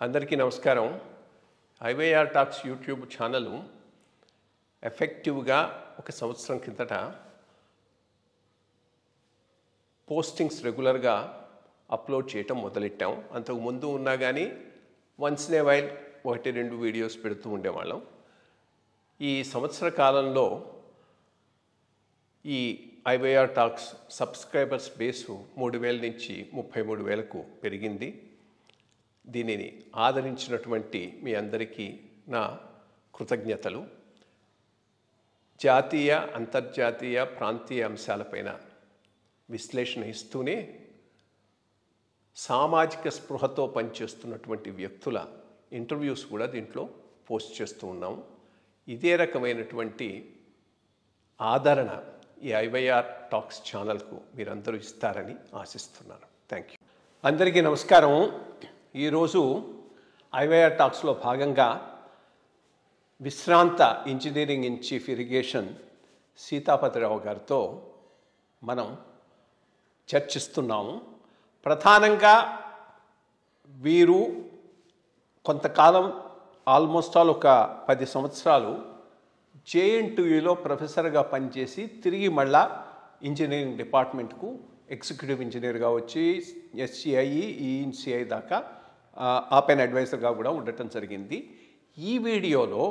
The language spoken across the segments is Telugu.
అందరికీ నమస్కారం. ఐవైఆర్ టాక్స్ యూట్యూబ్ ఛానల్ ఎఫెక్టివ్గా ఒక సంవత్సరం కిందట పోస్టింగ్స్ రెగ్యులర్గా అప్లోడ్ చేయటం మొదలెట్టాం. అంతకు ముందు ఉన్నా కానీ once in a while 1-2 videos పెడుతూ ఉండేవాళ్ళం. ఈ సంవత్సర కాలంలో ఈ ఐవైఆర్ టాక్స్ సబ్స్క్రైబర్స్ బేసు 3,000 నుంచి 33,000కు పెరిగింది. దీనిని ఆదరించినటువంటి మీ అందరికీ నా కృతజ్ఞతలు. జాతీయ, అంతర్జాతీయ, ప్రాంతీయ అంశాలపైన విశ్లేషణ ఇస్తూనే సామాజిక స్పృహతో పనిచేస్తున్నటువంటి వ్యక్తుల ఇంటర్వ్యూస్ కూడా దీంట్లో పోస్ట్ చేస్తూ ఉన్నాము. ఇదే రకమైనటువంటి ఆదరణ ఈ ఐవైఆర్ టాక్స్ ఛానల్కు మీరందరూ ఇస్తారని ఆశిస్తున్నాను. Thank you. అందరికీ నమస్కారం. ఈరోజు ఐవైఆర్ టాక్స్లో భాగంగా విశ్రాంత engineering in chief irrigation Sitapathi Rao గారితో మనం చర్చిస్తున్నాము. ప్రధానంగా వీరు కొంతకాలం ఆల్మోస్ట్ ఆల్ ఒక 10 సంవత్సరాలు JNTUలో ప్రొఫెసర్గా పనిచేసి తిరిగి మళ్ళా ఇంజనీరింగ్ డిపార్ట్మెంట్కు ఎగ్జిక్యూటివ్ ఇంజనీర్గా వచ్చి SCI, ENCI దాకా ఆపెన్ అడ్వైజర్గా కూడా ఉండటం జరిగింది. ఈ వీడియోలో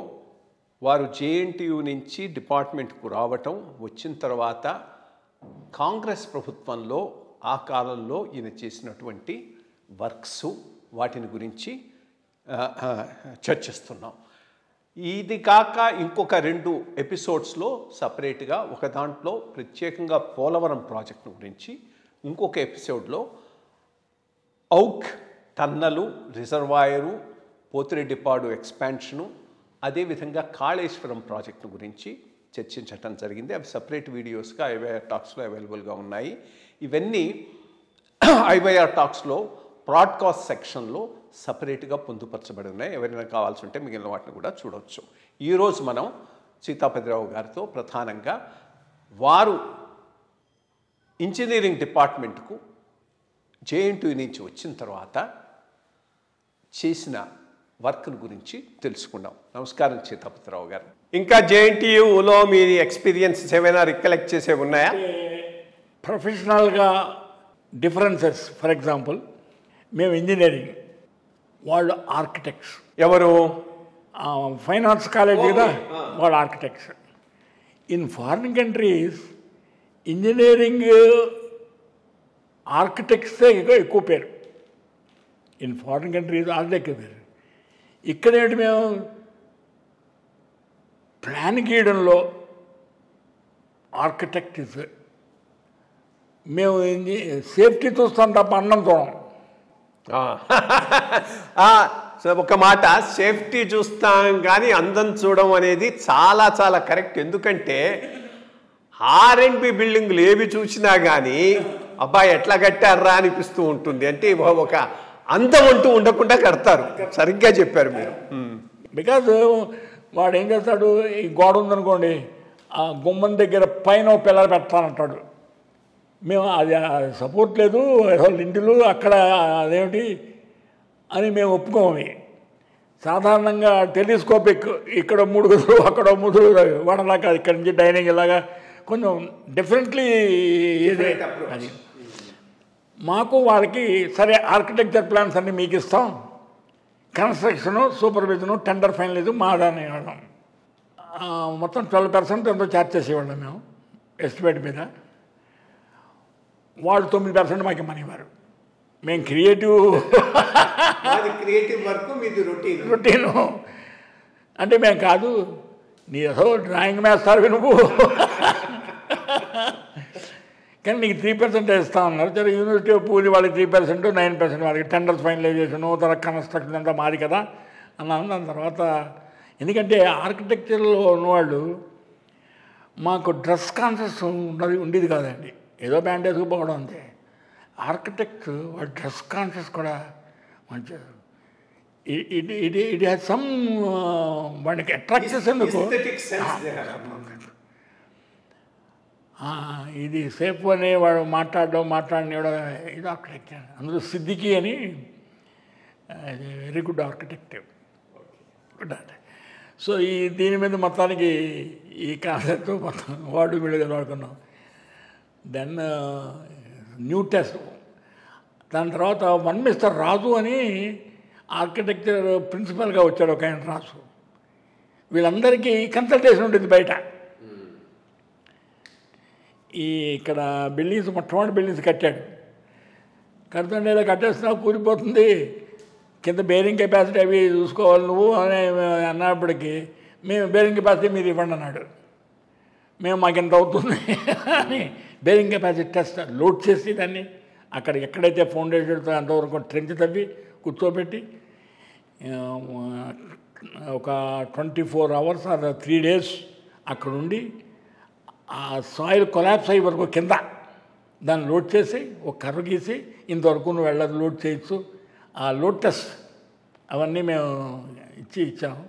వారు JNTU నుంచి డిపార్ట్మెంట్కు రావటం, వచ్చిన తర్వాత కాంగ్రెస్ ప్రభుత్వంలో ఆ కాలంలో ఈయన చేసినటువంటి వర్క్స్, వాటిని గురించి చర్చిస్తున్నాం. ఇది కాక ఇంకొక 2 ఎపిసోడ్స్లో సపరేట్గా, ఒక దాంట్లో ప్రత్యేకంగా పోలవరం ప్రాజెక్టు గురించి, ఇంకొక ఎపిసోడ్లో ఔక్ టన్నలు, రిజర్వాయరు, పోతిరెడ్డిపాడు ఎక్స్పాన్షను, అదేవిధంగా కాళేశ్వరం ప్రాజెక్టు గురించి చర్చించటం జరిగింది. అవి సపరేట్ వీడియోస్గా ఐవైఆర్ టాక్స్లో అవైలబుల్గా ఉన్నాయి. ఇవన్నీ ఐవైఆర్ టాక్స్లో బ్రాడ్కాస్ట్ సెక్షన్లో సపరేట్గా పొందుపరచబడి ఉన్నాయి. ఎవరైనా కావాల్సి ఉంటే మిగిలిన వాటిని కూడా చూడవచ్చు. ఈరోజు మనం సీతాపతిరావు గారితో ప్రధానంగా వారు ఇంజనీరింగ్ డిపార్ట్మెంట్కు JNTU నుంచి వచ్చిన తర్వాత చేసిన వర్క్ను గురించి తెలుసుకున్నాం. నమస్కారం సీతాపతిరావు గారు. ఇంకా JNTUలో మీ ఎక్స్పీరియన్సెస్ ఏమైనా రికలెక్ట్ చేసేవి ఉన్నాయా? ప్రొఫెషనల్గా డిఫరెన్సెస్, ఫర్ ఎగ్జాంపుల్ మేము ఇంజనీరింగ్, వాళ్ళు ఆర్కిటెక్ట్స్. ఎవరు? ఫైనాన్స్ కాలేజ్ కదా, వాళ్ళు architects. In foreign countries engineering ఆర్కిటెక్ట్సే ఎక్కువ పేరు. ఇన్ ఫారిన్ కంట్రీస్ వాళ్ళే ఎక్కువ పేరు. ఇక్కడేంటి, మేము ప్లాన్ గీయడంలో ఆర్కిటెక్ట్ ఇస్, మేము సేఫ్టీ చూస్తాం తప్ప అన్నం చూడం. ఒక మాట, సేఫ్టీ చూస్తాం కానీ అందం చూడడం అనేది చాలా చాలా కరెక్ట్. ఎందుకంటే R&B బిల్డింగ్లు ఏవి చూసినా కానీ అబ్బాయి ఎట్లా కట్టారా అనిపిస్తూ ఉంటుంది. అంటే ఒక అందం అంటూ ఉండకుండా కడతారు. సరిగ్గా చెప్పారు మీరు. బికాజ్ వాడు ఏం చేస్తాడు, ఈ గోడ ఉందనుకోండి, ఆ గుమ్మం దగ్గర పైన పిల్లలు పెడతానంటాడు. మేము అది సపోర్ట్ లేదు, ఇంటిలు అక్కడ అదేమిటి అని మేము ఒప్పుకోము. సాధారణంగా టెలిస్కోపిక్, ఇక్కడ 3 గదులు అక్కడ 3 వాడలాగా, ఇక్కడ నుంచి డైనింగ్ ఇలాగా కొంచెం డిఫరెంట్లీ ఏదే అది. మాకు వాళ్ళకి సరే ఆర్కిటెక్చర్ ప్లాన్స్ అన్నీ మీకు ఇస్తాం, కన్స్ట్రక్షను, సూపర్విజను, టెండర్ ఫైనల్ మా దాన్ని ఇవ్వడం. మొత్తం 12% ఎంతో ఛార్జ్ చేసేవాళ్ళం మేము ఎస్టిమేట్ మీద. వాళ్ళు 9% మాకు ఇవ్వనివ్వరు. మేము క్రియేటివ్ వర్క్, మీది రొటీను అంటే మేము కాదు, నీ ఏదో డ్రాయింగ్ వేస్తారు నువ్వు, కానీ నీకు 3% ఇస్తా ఉన్నారు. సరే, యూనివర్సిటీ ఆఫ్ పూలి వాళ్ళకి 3%, 9% వాళ్ళకి టెండర్స్ ఫైనలైజేషను, తర్వాత కన్స్ట్రక్షన్ అంతా మాది కదా అన్నాను. దాని తర్వాత ఎందుకంటే ఆర్కిటెక్చర్లో ఉన్నవాళ్ళు మాకు డ్రెస్ కాన్షియస్ ఉండేది కాదండి. ఏదో బ్యాండ్ వేసుకుపోవడం అంతే. ఆర్కిటెక్ట్ వాడు డ్రెస్ కాన్షియస్ కూడా మంచిగా, ఇట్ హ్యాస్ సమ్ వాడికి అట్రాక్ట్ చేసేందుకు. ఇది సేఫ్ అని వాడు మాట్లాడడం ఇది ఆర్కిటెక్చర్. అందులో సిద్దికి అని very good architect. Good art. So దీని మీద మొత్తానికి ఈ కాన్సెప్ట్ మొత్తం వాడు వీళ్ళుగా వాడుకున్నాం. Then new test. దాని తర్వాత వన్ మిస్టర్ రాజు అని ఆర్కిటెక్చర్ ప్రిన్సిపల్గా వచ్చాడు ఒక ఆయన రాజు. వీళ్ళందరికీ కన్సల్టేషన్ ఉంటుంది బయట. ఇక్కడ బిల్డింగ్స్ మొట్టమొదటి బిల్డింగ్స్ కట్టాడు. కడుతుండే ఇలా కట్టేస్తున్నావు కూలిపోతుంది, కింద బేరింగ్ కెపాసిటీ అవి చూసుకోవాలి నువ్వు అని అన్నప్పటికీ మేము బేరింగ్ కెపాసిటీ మీరు ఇవ్వండి అన్నాడు. మేము మాకెంత అవుతుంది అని బేరింగ్ కెపాసిటీ టెస్ట్ లోడ్ చేసి దాన్ని అక్కడ ఎక్కడైతే ఫౌండేషన్తో అంతవరకు ట్రెంచ్ తవ్వి కూర్చోబెట్టి ఒక 24 hours ఆర్ 3 days అక్కడుండి ఆ సాయిల్ కొలాప్స్ అయ్యే వరకు కింద దాన్ని లోడ్ చేసి ఒక కర్ర గీసి ఇంతవరకు నువ్వు వెళ్ళదు లోడ్ చేయొచ్చు. ఆ లోడ్ టెస్ట్ అవన్నీ మేము ఇచ్చాము.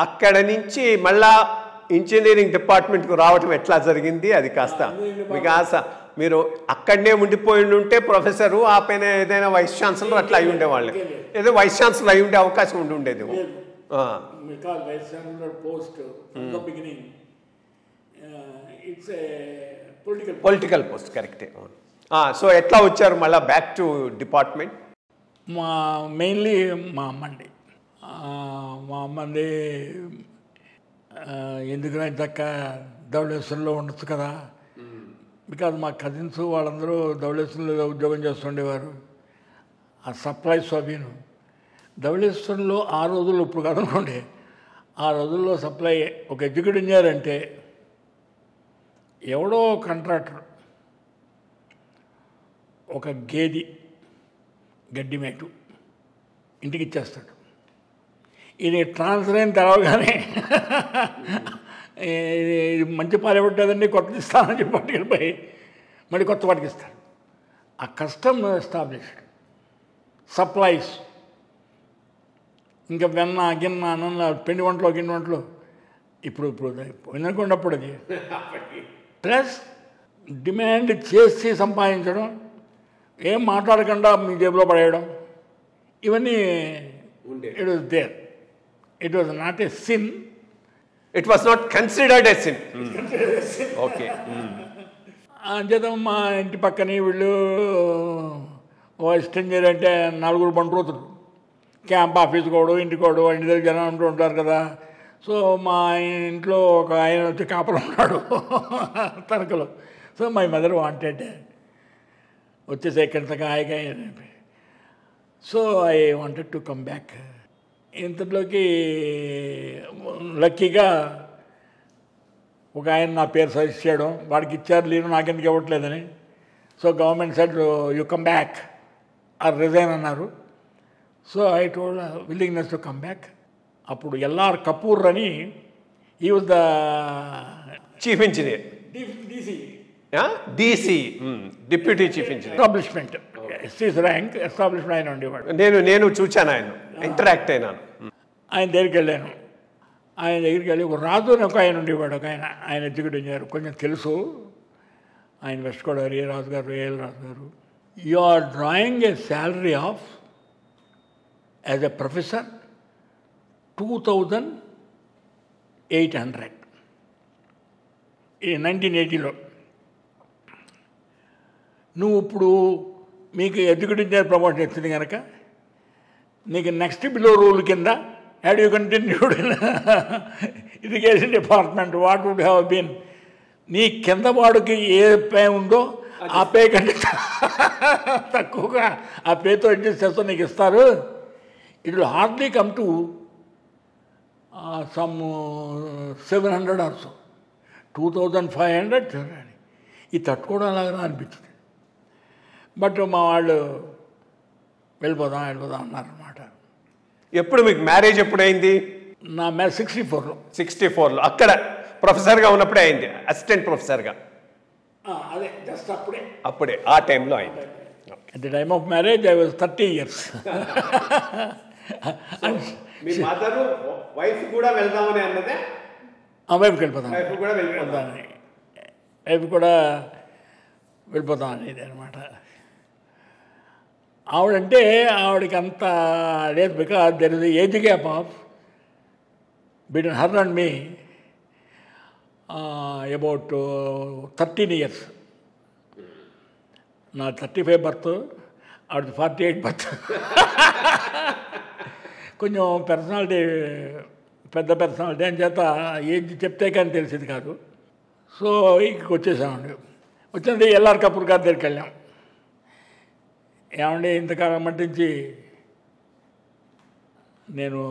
అక్కడ నుంచి మళ్ళా ఇంజనీరింగ్ డిపార్ట్మెంట్కు రావటం ఎట్లా జరిగింది అది కాస్త మీకు ఆశ. మీరు అక్కడనే ఉండిపోయి ఉంటే ప్రొఫెసరు ఆ పైన ఏదైనా వైస్ ఛాన్సలర్ అట్లా అయి ఉండేవాళ్ళు, ఏదో వైస్ ఛాన్సలర్ అయి ఉండే అవకాశం ఉండేది. పొలిటికల్ పోస్ట్ కరెక్టే. సో ఎట్లా వచ్చారు మళ్ళీ బ్యాక్ టు డిపార్ట్మెంట్? మెయిన్లీ మా అమ్మంది ఎందుకు చక్క ధవళేశ్వరంలో ఉండొచ్చు కదా. బికాజ్ మా కజిన్స్ వాళ్ళందరూ ధవళేశ్వరంలో ఉద్యోగం చేస్తుండేవారు. ఆ సప్లైస్ అవిను ధవళేశ్వరంలో ఆ రోజుల్లో, ఇప్పుడు కదనుకోండి, ఆ రోజుల్లో సప్లై ఒక ఎగ్జిక్యూటివ్ ఇంజనీర్ అంటే ఎవడో కాంట్రాక్టర్ ఒక గడ్డి మేటు ఇంటికి ఇచ్చేస్తాడు. ఇది ట్రాన్స్ఫర్ అయిన తెలవగానే ఇది మంచి పాలెపట్టేదండి కొత్తది ఇస్తానని చెప్పి పట్టుకెళ్ళిపోయి మళ్ళీ కొత్త వాటికి ఇస్తాడు. ఆ కస్టమ్ ఎస్టాబ్లిష్డ్ సప్లైస్, ఇంకా వెన్న గిన్న అన్న పిండి వంటలు ఇప్పుడు పోయినకున్నప్పుడు అది ప్లస్ డిమాండ్ చేసి సంపాదించడం, ఏం మాట్లాడకుండా మీ జేబులో పడేయడం, ఇవన్నీ it was there. It was not a sin. It was not considered a sin. Okay. అంచేత మా ఇంటి పక్కనే వీళ్ళు స్ట్రేంజర్ అంటే 4 బండ్రోతులు క్యాంప్ ఆఫీస్ కోడు ఇంటికోడు ఇంటి దగ్గర జనం అంటూ ఉంటారు కదా. సో మా ఇంట్లో ఒక ఆయన వచ్చి కాపలు ఉన్నాడు తణుకులో. సో మై మదర్ వాంటెడ్ వచ్చేసి ఎక్కడికి హాయిగా. So I wanted to come back. ఇంతలోకి లక్కీగా ఒక ఆయన నా పేరు సజెస్ట్ చేయడం, వాడికి ఇచ్చారు లేను నాకెందుకు ఇవ్వట్లేదని. So government side you come back or resign అన్నారు. So I told willingness to come back. అప్పుడు ఎల్ఆర్ కపూర్ అని ఈ was the chief engineer, DC deputy chief engineer. Establishment rank establishment ఆయన ఉండేవాడు. నేను చూచాను, ఆయన ఇంటరాక్ట్ అయినాను. ఆయన దగ్గరికి వెళ్ళాను. ఆయన దగ్గరికి వెళ్ళి ఒక రాజు అని ఒక ఆయన ఉండేవాడు, ఒక ఆయన ఎగ్జిక్యూటివ్ ఇంజనీర్, కొంచెం తెలుసు. ఆయన వెస్ట్ గోదావరి రాజు గారు, ఏఎల్ రాజు గారు. You are drawing a salary of as a professor 2800 ఈ 1980లో. నువ్వు ఇప్పుడు మీకు ఎగ్జిక్యూటివ్ ఇంజనీర్ ప్రమోషన్ వచ్చింది కనుక నీకు నెక్స్ట్ బిలో రూల్ కింద had you continued irrigation department what would have been, నీ కింద వాడికి ఏ పే ఉందో ఆ పే కంటే తక్కువగా ఆ పేతో అడ్జస్ట్ చేస్తూ నీకు ఇస్తారు. It will hardly come to some 700 or so 2500 ఇది తట్టుకోవడం అలాగా అనిపించింది. బట్ మా వాళ్ళు వెళ్ళిపోదాం అన్నారన్నమాట. ఎప్పుడు మీకు మ్యారేజ్ ఎప్పుడైంది? నా మ్యారేజ్ 64లో. అక్కడ ప్రొఫెసర్గా ఉన్నప్పుడే అయింది, అసిస్టెంట్ ప్రొఫెసర్గా. అదే జస్ట్ అప్పుడే ఆ టైంలో అయింది. At the time of marriage I was 30 years. Me mother wife కూడా వెళ్దామని అన్నదే? వైఫ్కి వెళ్ళిపోతాం, వైఫ్ కూడా వెళ్ళిపోతాం అనేది అనమాట. ఆవిడంటే ఆవిడకి అంత లేదు, because there is age gap of between her and me about 13 years. నా 35 బర్త్, ఆవిడది 48 బర్త్. కొంచెం పర్సనాలిటీ, పెద్ద పర్సనాలిటీ అని చేత ఏజ్ చెప్తే కానీ తెలిసింది కాదు. సో ఇక్కడికి వచ్చేసామండి. వచ్చింది ఎల్ఆర్ కపూర్ గారి దగ్గరికి వెళ్ళాం. ఏమండి ఇంతకాలం మట్టించి నేను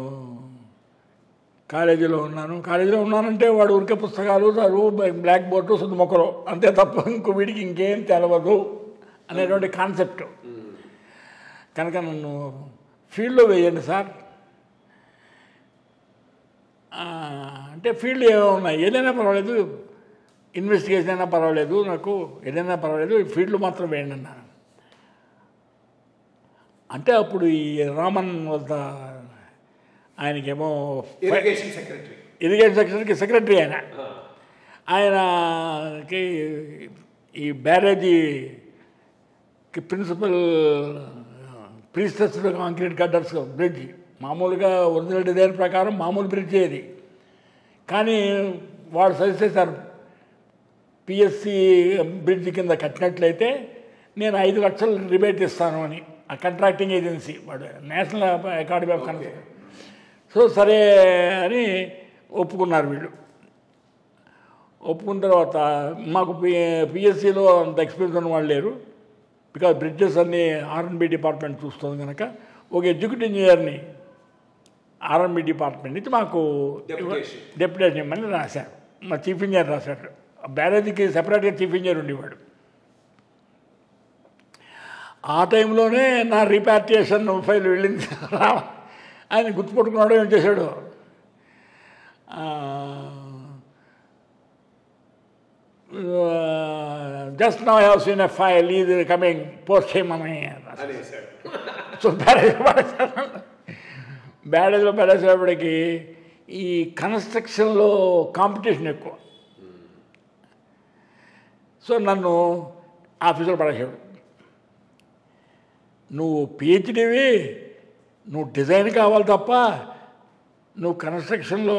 కాలేజీలో ఉన్నానంటే వాడు ఉరికే పుస్తకాలు చదువు, బ్లాక్ బోర్డు, శుద్ధ మొక్కలు అంతే తప్ప ఇంకో వీడికి ఇంకేం తెలవదు అనేటువంటి కాన్సెప్ట్. కనుక నన్ను ఫీల్డ్లో వేయండి సార్ అంటే, ఫీల్డ్ ఏమో ఉన్నాయి, ఏదైనా పర్వాలేదు, ఇన్వెస్టిగేషన్ అయినా పర్వాలేదు, నాకు ఏదైనా పర్వాలేదు, ఫీల్డ్లో మాత్రం వేయండి అన్నాను. అంటే అప్పుడు ఈ రామన్ వద్ద ఆయనకేమో ఇరిగేషన్ సెక్రటరీకి సెక్రటరీ ఆయనకి ఈ బ్యారేజీకి ప్రిన్సిపల్ ప్రీస్టెస్డ్ కాంక్రీట్ కట్టర్స్ బ్రిడ్జ్, మామూలుగా ఒరిజినల్ డిజైన్ ప్రకారం మామూలు బ్రిడ్జ్ అది. కానీ వాడు సజెస్ట్ చేశారు, పిఎస్సి బ్రిడ్జ్ కింద కట్టినట్లయితే నేను 5 లక్షలు రిబేట్ ఇస్తాను అని. ఆ కాంట్రాక్టింగ్ ఏజెన్సీ వాడు, national academy of construction. So సరే అని ఒప్పుకున్నారు వీళ్ళు. ఒప్పుకున్న తర్వాత మాకు పిఎస్సిలో అంత ఎక్స్పీరియన్స్ ఉన్న వాళ్ళు లేరు, బికాజ్ బ్రిడ్జెస్ అన్నీ R&B డిపార్ట్మెంట్ చూస్తుంది కనుక ఒక ఎగ్జిక్యూటివ్ ఇంజనీర్ని R&B డిపార్ట్మెంట్ నుంచి మాకు డెప్యుటేషన్ ఇవ్వమని రాశారు. మా చీఫ్ ఇంజనీర్ రాశాడు. బ్యారేజీకి సెపరేట్గా చీఫ్ ఇంజనీర్ ఉండేవాడు. ఆ టైంలోనే నా రీపాట్రియేషన్ ఫైల్ వెళ్ళింది. ఆయన గుర్తుపట్టుకున్నాడు, ఏం చేశాడు, just now I have seen a file is coming post చేయమని. సో బ్యారేజ్లో పడేసేపటికి ఈ కన్స్ట్రక్షన్లో కాంపిటీషన్ ఎక్కువ. సో నన్ను ఆఫీసులో పడేసాడు. నువ్వు పిహెచ్డివి, నువ్వు డిజైన్ కావాలి తప్ప నువ్వు కన్స్ట్రక్షన్లో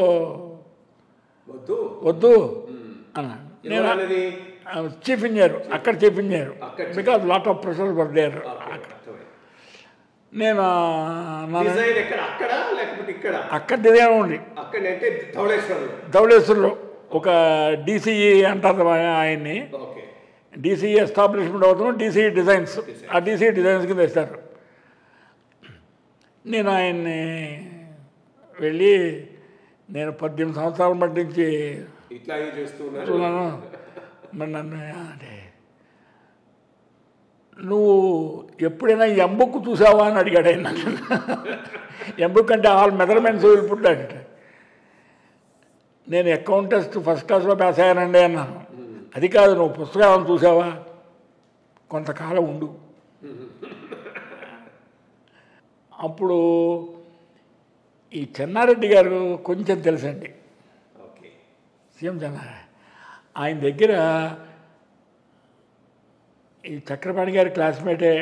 వద్దు అన్నాడు. నేను చీఫ్ ఇంజనీర్, అక్కడ chief engineer, because lot of pressure were there. నేను అక్కడ డిజైన్ ఉంది, ధవళేశ్వరంలో ఒక DCE అంటారు ఆయన్ని. DCE ఎస్టాబ్లిష్మెంట్ అవుతున్నాం, DCE డిజైన్స్. ఆ DCE డిజైన్స్ కింద ఇస్తారు. నేను ఆయన్ని వెళ్ళి, నేను 18 సంవత్సరాల మట్టి నుంచి చూస్తున్నాను. మరి నన్ను అంటే, నువ్వు ఎప్పుడైనా ఎంబుక్ చూసావా అని అడిగాడు ఆయన. ఎంబుక్ అంటే ఆల్ మెజర్మెంట్స్ వెళ్ళిపోతాడంటే, నేను అకౌంటెంట్ ఫస్ట్ క్లాస్లో పాస్ అయ్యానండి అన్నాను. అది కాదు, నువ్వు పుస్తకాలను చూసావా, కొంతకాలం ఉండు. అప్పుడు ఈ చెన్నారెడ్డి గారు కొంచెం తెలుసండి, సీఎం చెన్నారెడ్డి. ఆయన దగ్గర ఈ చక్రపాణి గారి క్లాస్మేటే,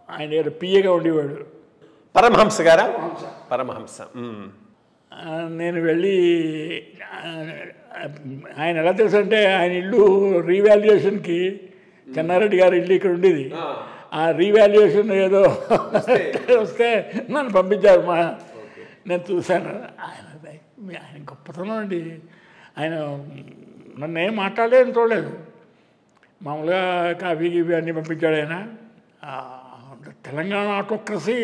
ఆయన దగ్గర పిఏగా ఉండేవాడు. పరమహంస గారా? పరమహంస. నేను వెళ్ళి, ఆయన ఎలా తెలుసు అంటే, ఆయన ఇల్లు రీవాల్యుయేషన్కి చెన్నారెడ్డి గారి ఇల్లు ఇక్కడ ఉండేది. ఆ రీవాల్యుయేషన్ ఏదో వస్తే నన్ను పంపించారు. నేను చూశాను. ఆయన గొప్పతనం అండి. ఆయన నన్ను ఏం మాట్లాడలేదు, చూడలేదు. మామూలుగా కాఫీ గీఫీ అన్నీ పంపించాడు ఆయన. తెలంగాణ ఆటోక్రసీ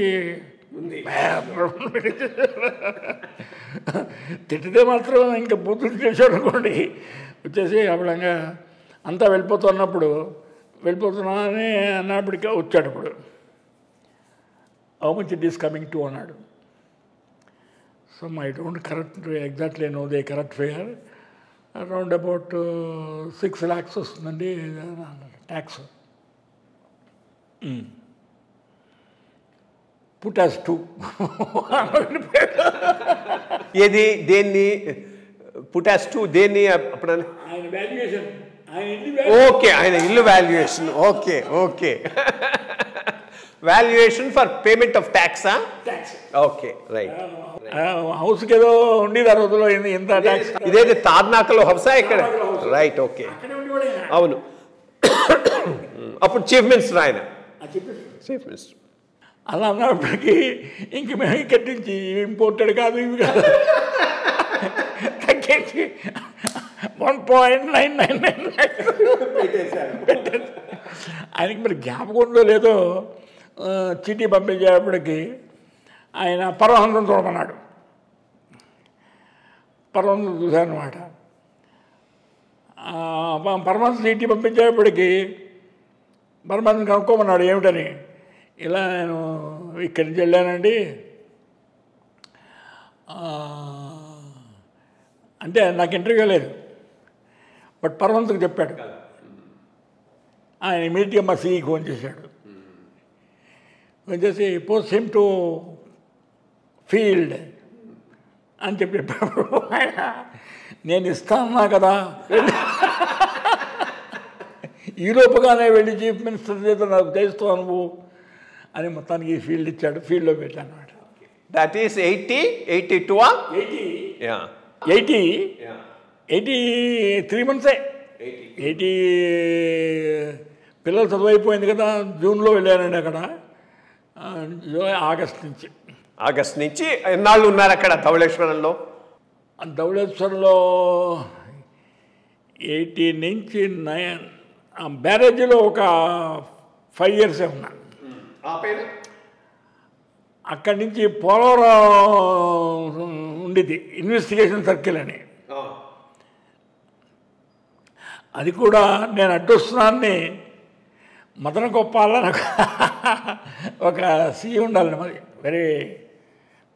తిట్టితే మాత్రం ఇంకా బూతులు చేశాడు అనుకోండి. వచ్చేసి అప్పుడంగా అంతా వెళ్ళిపోతున్నా అని అన్నప్పటికీ వచ్చాడు. అప్పుడు how much it is coming to అన్నాడు. So I don't correct exactly know the correct figure, around about 6 lakhs వస్తుందండి ట్యాక్స్. Put as 2. ఏది దేన్ని పుట్ యాజ్ 2 దేన్ని? అప్పుడు ఆయన వాల్యుయేషన్ ఓకే, ఆయన ఇల్లు valuation. Okay okay, valuation for payment of ట్యాక్సా? Okay, right. హౌస్కి ఏదో ఉండేది ఆ రోజుల్లో, ఎంత ట్యాక్స్. ఇదేది తార్నాకలో హౌసా ఇక్కడ? రైట్, ఓకే, అవును. అప్పుడు చీఫ్ మినిస్టర్ ఆయన. Chief minister. అలా అన్నప్పటికీ ఇంక మేము ఇక్కడి నుంచి ఇంపోర్టెడ్ కాదు, ఇవి కాదు, తగ్గించి 1.999 ఆయనకి మరి జ్ఞాపకం ఉందో లేదో, చీటీ పంపించేటప్పటికి ఆయన పరమహంసం చూడమన్నాడు. పరమహంసం చూశానమాట. పరమహంసం చీటీ పంపించేటప్పటికి పరమహంసం కనుక్కోమన్నాడు ఏమిటని. ఇలా నేను ఇక్కడి నుంచి వెళ్ళానండి అంటే నాకు ఇంటర్వ్యూ లేదు, బట్ పరమహంసకు చెప్పాడు. ఆయన ఇమీడియట్గా మా సీఈకి ఫోన్ చేశాడు. ఫోన్ చేసి పోస్ట్ హిమ్ టు ఫీల్డ్ అని చెప్పాడు. ఆయన నేను ఇస్తాను కదా, ఈలోపుగానే వెళ్ళి చీఫ్ మినిస్టర్ చేత నాకు చేస్తావు నువ్వు అని మొత్తానికి ఫీల్డ్ ఇచ్చాడు. ఫీల్డ్లో పెట్టాను అనమాట. That is 82 83 మంత్సే. 80 పిల్లలు చదువు అయిపోయింది కదా, జూన్లో వెళ్ళానండి అక్కడ. ఆగస్ట్ నుంచి ఎన్నాళ్ళు ఉన్నారు అక్కడ ధవళేశ్వరంలో? ధవళేశ్వరంలో 80 నుంచి 9 బ్యారేజీలో ఒక 5 years ఉన్నాను. అక్కడి నుంచి పోలవరం ఉండేది ఇన్వెస్టిగేషన్ సర్కిల్ అని. అది కూడా నేను అడ్డొస్తున్నాన్ని మదన గోపాలని ఒక సీఈ ఉండాలని, మరి వెరీ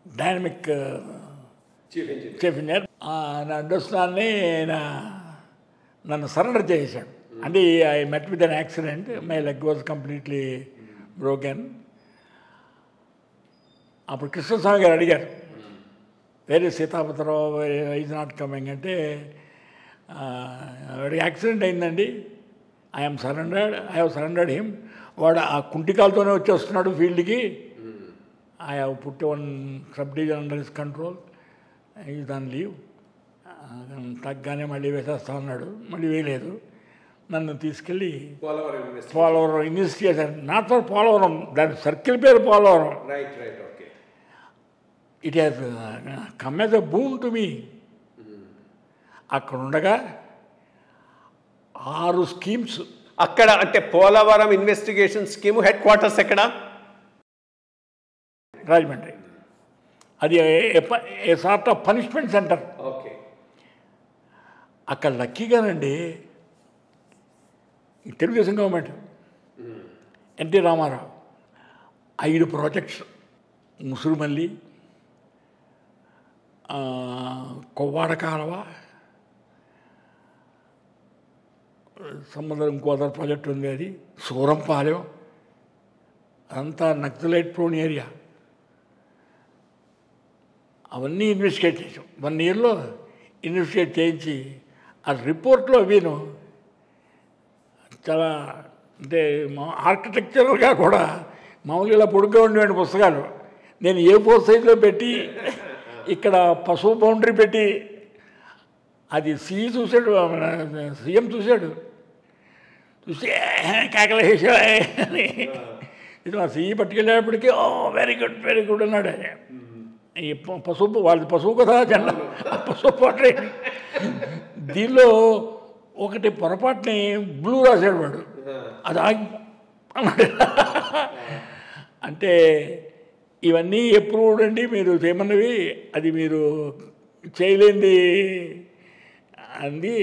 డైనమిక్ చీఫ్ ఇంజనీర్. అడ్డొస్తున్నాన్ని నన్ను సరెండర్ చేశాడు. అంటే I met with an accident, my leg was completely broken. అప్పుడు కృష్ణస్వామి గారు అడిగారు, వేరే సీతాపతిరావు ఈజ్ నాట్ కమింగ్ అంటే, వాడికి యాక్సిడెంట్ అయిందండి, ఐ హ్యావ్ సరెండర్డ్ హిమ్. వాడు ఆ కుంటికాలతోనే వచ్చేస్తున్నాడు ఫీల్డ్కి. I have put 1 sub division under his control, is on leave. తగ్గానే మళ్ళీ వేసేస్తా ఉన్నాడు. మళ్ళీ వేయలేదు. నన్ను తీసుకెళ్ళి Polavaram investigation, not for Polavaram, దాని సర్కిల్ పేరు Polavaram. It has come as a boon to me. అక్కడ ఉండగా 6 స్కీమ్స్ అక్కడ. అంటే Polavaram investigation scheme headquarters ఎక్కడ? రాజమండ్రి. అది a sort of punishment centre. Okay. అక్కడ లక్కీగానండి Telugu Desam government, N T Ramarao 5 projects, ముసురుమల్లి, Kovvada కాలవ, సంబంధం ఇంకో అదర్ ప్రాజెక్ట్ ఉంది, అది సూరంపాలెం, అదంతా నక్సలైట్ ప్రోన్ ఏరియా. అవన్నీ ఇన్వెస్టిగేట్ చేసాం. 1 yearలో ఇన్వెస్టిగేట్ చేయించి ఆ రిపోర్ట్లో వీను చాలా, అంటే ఆర్కిటెక్చరల్గా కూడా మామూలుగా ఇలా పొడుగ్గా ఉండేవాడి పుస్తకాలు నేను A4 సైజులో పెట్టి, ఇక్కడ పసుపు బౌండరీ పెట్టి, అది సీఈ చూశాడు, సీఎం చూశాడు, చూసి కేకలేసా అని. ఇది మా సీఈ పట్టుకెళ్ళేటప్పటికీ వెరీ గుడ్ అన్నాడు. ఈ పసుపు వాళ్ళది పసుపు కదా జెండా, పసుపు పట్టు. దీనిలో ఒకటి పొరపాటుని బ్లూ రాశాడు వాడు, అది ఆగి అన్నాడు. అంటే ఇవన్నీ ఎప్రూవ్డ్ అండి, మీరు చేయమన్నవి, అది మీరు చేయలేంది అంది.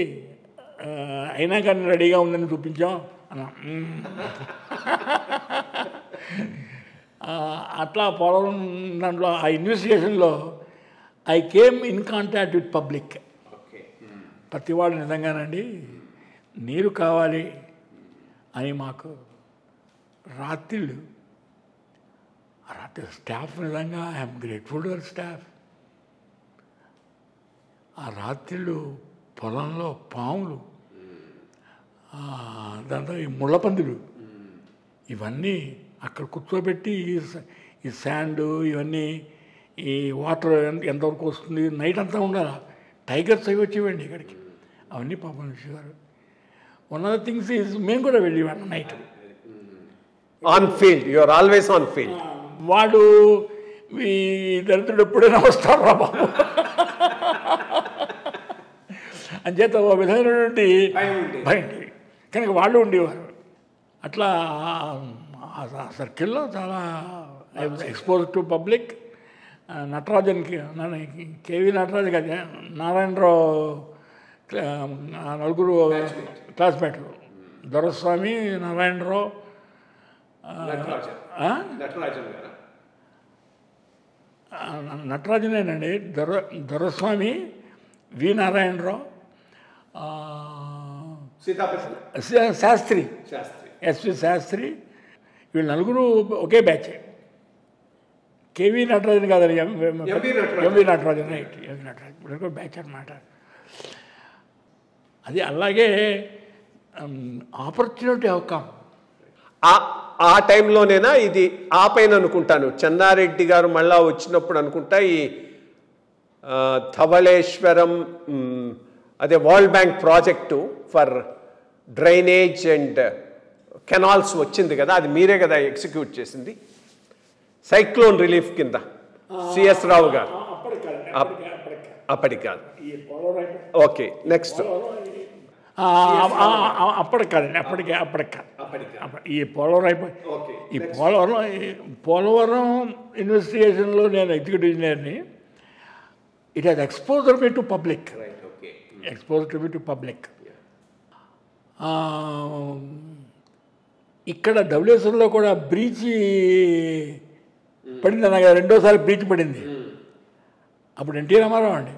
అయినా కానీ రెడీగా ఉందని చూపించాం అన్నా. అట్లా పోలవరం దాంట్లో ఆ ఇన్వెస్టిగేషన్లో I came in contact with public. ప్రతివాడు నిజంగానండి నీరు కావాలి అని మాకు రాత్రి స్టాఫ్ నిజంగా I'm grateful to our staff. ఆ రాత్రిళ్ళు పొలంలో పాములు దాంతో ఈ ముళ్ళపందులు ఇవన్నీ అక్కడ కూర్చోబెట్టి ఈ శాండ్ ఇవన్నీ ఈ వాటర్ ఎంతవరకు వస్తుంది నైట్ అంతా ఉండాలా. టైగర్స్ అవి వచ్చేవండి ఇక్కడికి, అవన్నీ పాపం చూసేవారు. One of the things is మేము కూడా వెళ్ళేవాళ్ళం night on field. You are always on field. వాడు ఈ దళితుడు ఎప్పుడైనా వస్తాడు రా బాబు అంచేత ఒక విధమైనటువంటి భయం కనుక వాళ్ళు ఉండేవారు. అట్లా ఆ సర్కిల్లో చాలా ఎక్స్పోజ్ టు పబ్లిక్. నటరాజన్కి కేవీ నటరాజన్ కదా నారాయణరావు నలుగురు క్లాస్మేట్లు, దొరస్వామి, నారాయణరావు, నటరాజనేనండి, దొరస్వామి, వి నారాయణరావు, శాస్త్రి, ఎస్వి శాస్త్రి, వీళ్ళు నలుగురు ఒకే బ్యాచ్. కేవీ నటరాజన్ కాదండి, M V Natarajan, right, M V Natarajan ఇప్పుడు బ్యాచ్ అనమాట. అది అలాగే ఆపర్చునిటీ అవకాశం ఆ టైంలోనేనా ఇది ఆ పైన అనుకుంటాను. చెన్నారెడ్డి గారు మళ్ళా వచ్చినప్పుడు అనుకుంటా ఈ ధవళేశ్వరం అదే world bank project for drainage and canals వచ్చింది కదా, అది మీరే కదా ఎగ్జిక్యూట్ చేసింది. సైక్లోన్ రిలీఫ్ కింద సిఎస్ రావు గారు. అప్పటికి కాదు, ఓకే. నెక్స్ట్ అప్పటికి కాదండి, అప్పటికి కాదు. ఈ పోలవరం అయిపోయి ఈ పోలవరం ఇన్వెస్టిగేషన్లో నేను ఎగ్జిక్యూటివ్ ఇంజనీర్ని. It has exposure me to public, exposure me to public. ఇక్కడ డబ్ల్యూఎస్ఎల్లో కూడా బ్రీచ్ పడింది అనగా, రెండోసారి బ్రీచ్ పడింది. అప్పుడు ఎన్టీ రామారావు అండి,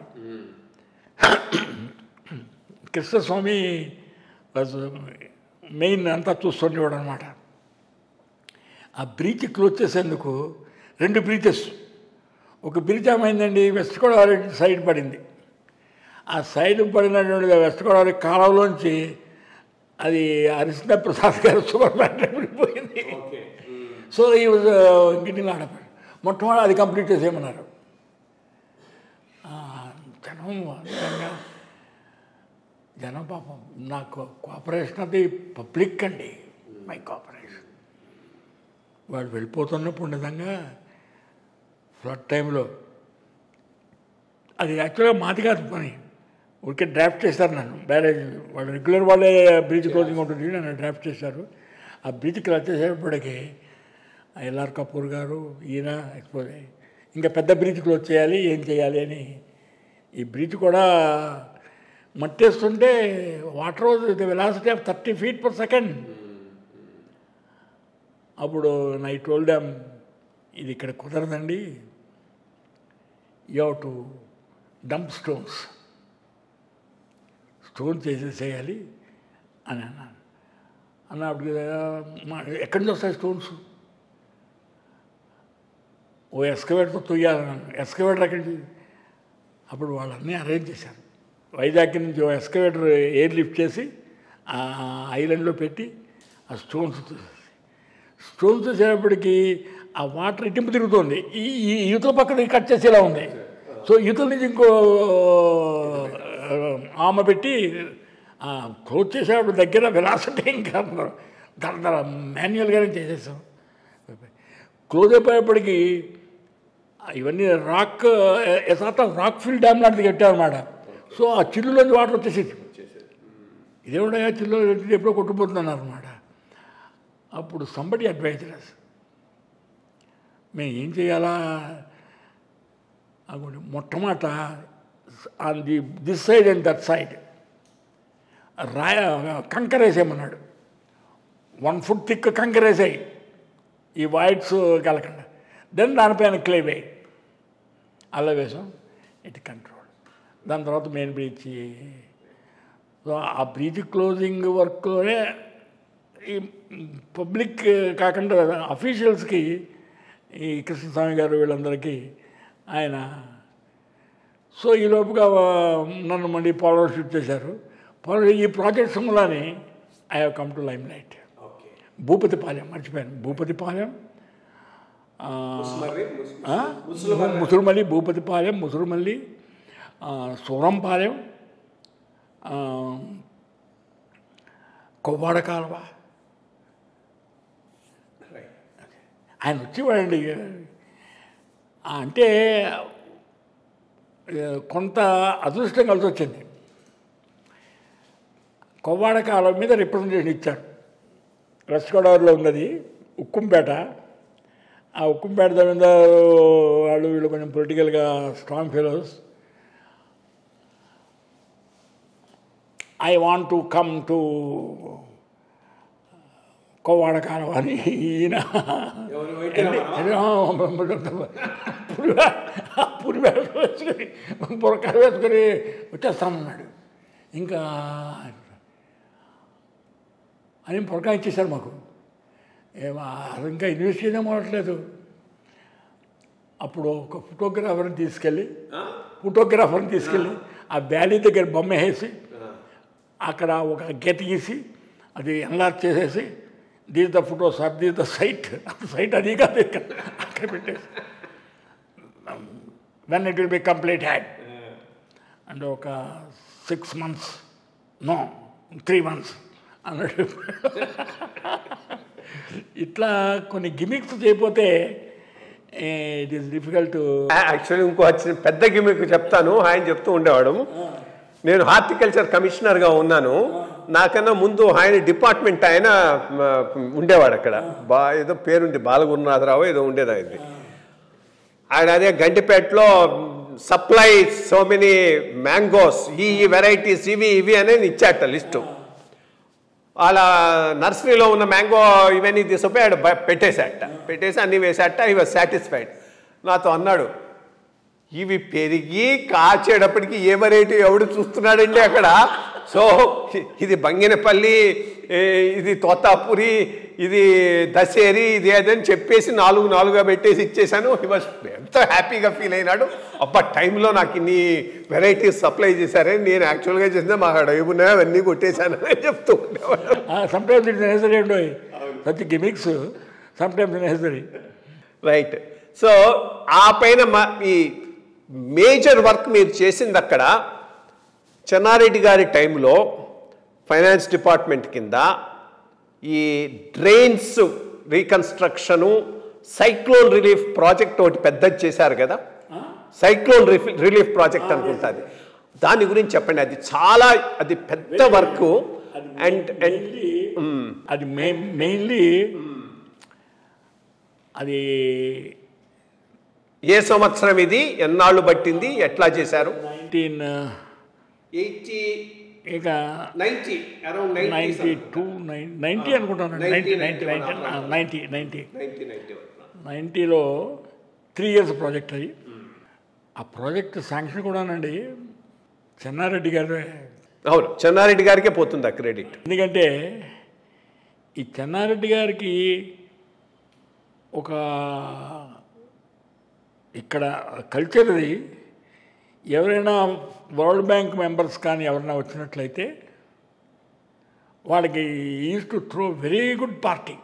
కృష్ణస్వామి మెయిన్ అంతా చూస్తుండేవాడు అనమాట. ఆ బ్రీచ్ క్లోజ్ చేసేందుకు 2 బ్రీచెస్, ఒక బ్రీచ్ ఏమైందండి, వెస్ట్ గోదావరి సైడ్ పడింది. ఆ సైడ్ పడినటువంటి వెస్ట్ గోదావరి కాలంలోంచి అది హరిశ్చంద్ర ప్రసాద్ గారు సూపర్ మార్కెట్ వెళ్ళిపోయింది. సో ఈ గిన్నెలు ఆడపడి మొట్టమొదటి అది కంప్లీట్ చేసేయమన్నారు. జనం పాపం నాకు కోఆపరేషన్ అది పబ్లిక్ అండి, మై కోఆపరేషన్. వాళ్ళు వెళ్ళిపోతున్నప్పుడు నిజంగా ఫ్లడ్ టైంలో అది యాక్చువల్గా మాది కాదు పని, ఊరికే డ్రాఫ్ట్ చేశారు నన్ను. బ్యారేజ్ వాళ్ళు రెగ్యులర్ వాళ్ళే బ్రిడ్జ్ క్లోజింగ్ ఉంటుంది, నన్ను డ్రాఫ్ట్ చేశారు. ఆ బ్రిడ్జ్కి వచ్చేసేపటికి ఎల్ఆర్ కపూర్ గారు ఈయన ఎక్స్పోజ్ అయ్యి ఇంకా పెద్ద బ్రిడ్జ్ క్లోజ్ చేయాలి, ఏం చేయాలి అని. ఈ బ్రిడ్జ్ కూడా మట్టేస్తుంటే water was the velocity of 30 feet per second. అప్పుడు ఐ టోల్డ్ దెమ్, ఇది ఇక్కడ కుదరదండి, you have to dump stones చేసేసేయాలి అని అన్నాను. అన్నప్పుడు ఎక్కడి నుంచి వస్తాయి స్టోన్స్? ఓ ఎస్కవేటర్తో తొయ్యాలన్నాను. ఎస్కవేటర్ ఎక్కడి? అప్పుడు వాళ్ళన్నీ అరేంజ్ చేశారు. వైజాగ్ నుంచి ఓ ఎస్కవేటర్ ఎయిర్ లిఫ్ట్ చేసి ఆ ఐలాండ్లో పెట్టి ఆ స్టోన్స్ చేసేటప్పటికి ఆ వాటర్ ఇటింపు తిరుగుతుంది. ఈ యువతల పక్కన కట్ చేసేలా ఉంది. సో యువతల నుంచి ఇంకో ఆమె పెట్టి క్లోజ్ చేసేటప్పుడు దగ్గర వెలాసిటీ ఇంకా దాని మాన్యువల్గానే చేసేసాం. క్లోజ్ అయిపోయేప్పటికీ ఇవన్నీ రాక్ ఫిల్ డ్యామ్ లాంటిది కట్టామన్నమాట. సో ఆ చిల్లులోంచి వాటర్ వచ్చేసేది. ఇదేవిడగా చిల్లు ఎప్పుడో కొట్టుకుపోతున్నాను అనమాట. అప్పుడు సంబడి అడ్వైజర్స్ మేము ఏం చేయాలా అనుకోండి. మొట్టమొదట on this side and that side కంకర వేసేయమన్నాడు. 1 foot థిక్ కంకర వేసాయి, ఈ వైట్స్ కలకుండా. దెన్ దానిపైన క్లే వేయి, అలా వేసాం. It control. దాని తర్వాత మెయిన్ బ్రీచ్. సో ఆ బ్రీచ్ క్లోజింగ్ వర్క్లోనే ఈ పబ్లిక్ కాకుండా అఫీషియల్స్కి ఈ కృష్ణస్వామి గారు వీళ్ళందరికీ ఆయన. సో ఈ లోపుగా నన్ను మళ్ళీ పోలవరం షూట్ చేశారు. ఈ ప్రాజెక్ట్ మూలాన్ని I have come to lime light. Bhupatipalem మర్చిపోయాను. భూపతిపాలెం, ముసురుమల్లి, భూపతిపాలెం, ముసురుమల్లి, సూరంపాలెం, కొవ్వాడ కాలువ. ఆయన వచ్చేవాడండి. అంటే కొంత అదృష్టం కలిసి వచ్చింది. కొవ్వాడ కాలువ మీద రిప్రజెంటేషన్ ఇచ్చాడు. వెస్ట్ గోదావరిలో ఉన్నది ఉక్కుంపేట. ఆ ఉక్కుంపేట మీద వాళ్ళు వీళ్ళు కొంచెం పొలిటికల్గా strong fellows. I want to come to Kovvada కాలువ అని ఈయన పురకాలు వేసుకొని వచ్చేస్తానన్నాడు. ఇంకా అని పురకాయ ఇచ్చేశారు మాకు. ఇంకా ఇన్వెస్టిగేషన్ అవ్వట్లేదు. అప్పుడు ఒక ఫోటోగ్రాఫర్ని తీసుకెళ్ళి ఆ వ్యాలీ దగ్గర బొమ్మ వేసి అక్కడ ఒక గెట్ గీసి అది ఎన్లార్జ్ చేసేసి these the photo sir, these the site అది కాదు అక్కడ పెట్టేసి when it will be complete had అంటే ఒక 6 months, నో 3 months అన్నట్టు. ఇట్లా కొన్ని గిమిక్స్ చేయకపోతే ఇట్ ఈస్ డిఫికల్ట్. యాక్చువల్లీ ఇంకో పెద్ద గిమిక్ చెప్తాను. ఆయన చెప్తూ ఉండేవాడు, నేను హార్టికల్చర్ కమిషనర్గా ఉన్నాను, నాకన్నా ముందు ఆయన డిపార్ట్మెంట్ ఆయన ఉండేవాడు అక్కడ. ఏదో పేరుంది, బాలగురునాథరావు ఏదో ఉండేది ఆయనది. ఆయన అదే గంటిపేటలో సప్లై సో మెనీ మ్యాంగోస్, ఈ వెరైటీస్ ఇవి అనేది ఇచ్చాట లిస్టు. వాళ్ళ నర్సరీలో ఉన్న మ్యాంగో ఇవన్నీ తీసుకుపోయి ఆడ పెట్టేసి అన్నీ వేసాట. ఈ వాజ్ సాటిస్ఫైడ్. నాతో అన్నాడు, ఇవి పెరిగి కాచేటప్పటికి ఏ వెరైటీ ఎవడు చూస్తున్నాడండి అక్కడ. సో ఇది బంగినపల్లి, ఇది తోతాపురి, ఇది దశేరి, ఇది అదని చెప్పేసి 4 పెట్టేసి ఇచ్చేసాను. హీ వాజ్ ఎంతో హ్యాపీగా ఫీల్ అయినాడు. అబ్బా టైంలో నాకు ఇన్ని వెరైటీస్ సప్లై చేశారని. నేను యాక్చువల్గా చేసిన మా ఏమున్నాయో అవన్నీ కొట్టేశాను అని చెప్తూ ఉండేవాడు. సమ్టైమ్స్ ఇట్స్ నెసరీ అండి, such gimmicks sometimes necessary. Right. So ఆ పైన ఈ మేజర్ వర్క్ మీరు చేసింది అక్కడ చెన్నారెడ్డి గారి టైంలో ఫైనాన్స్ డిపార్ట్మెంట్ కింద ఈ డ్రైన్స్ రీకన్స్ట్రక్షను, సైక్లోన్ రిలీఫ్ ప్రాజెక్ట్ ఒకటి పెద్దది చేశారు కదా, సైక్లోన్ రిలీఫ్ ప్రాజెక్ట్ అనుకుంటుంది. దాని గురించి చెప్పండి. అది చాలా పెద్ద వర్క్. అండ్ అది మెయిన్లీ అది ఏ సంవత్సరం, ఇది ఎన్నాళ్ళు పట్టింది, ఎట్లా చేశారు? 1980 ఇక 90 అనుకుంటాను. 90లో 3 years ప్రాజెక్ట్ అది. ఆ ప్రాజెక్ట్ శాంక్షన్ కూడానండి చెన్నారెడ్డి గారు. అవును, చెన్నారెడ్డి గారికే పోతుంది ఆ క్రెడిట్. ఎందుకంటే ఈ చెన్నారెడ్డి గారికి ఒక ఇక్కడ కల్చర్ది ఎవరైనా వరల్డ్ బ్యాంక్ మెంబర్స్ కానీ ఎవరైనా వచ్చినట్లయితే వాళ్ళకి use to throw very good party.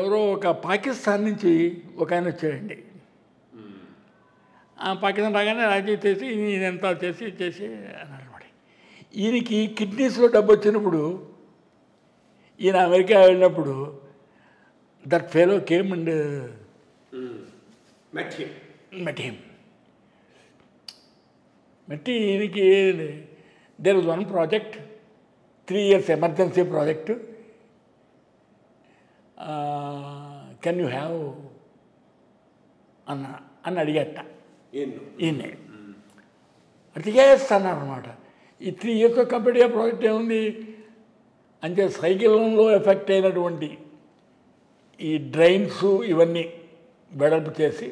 ఎవరో ఒక పాకిస్తాన్ నుంచి ఒక ఆయన వచ్చాడండి. పాకిస్తాన్ రాగానే రాజీ చేసి ఇదంతా చేసి అన్నాడు. ఈయనకి కిడ్నీస్లో డబ్బు వచ్చినప్పుడు ఈయన అమెరికా వెళ్ళినప్పుడు that fellow came and met ఈయనకి there was one project, 3 years emergency project, can you have అని అడిగట ఈయనే. అది చేస్తాను అనమాట. ఈ 3 years కంప్లీట్ అయ్యే ప్రాజెక్ట్ ఏముంది అంటే సైకిల్లో ఎఫెక్ట్ అయినటువంటి ఈ డ్రైన్స్ ఇవన్నీ వెడల్పు చేసి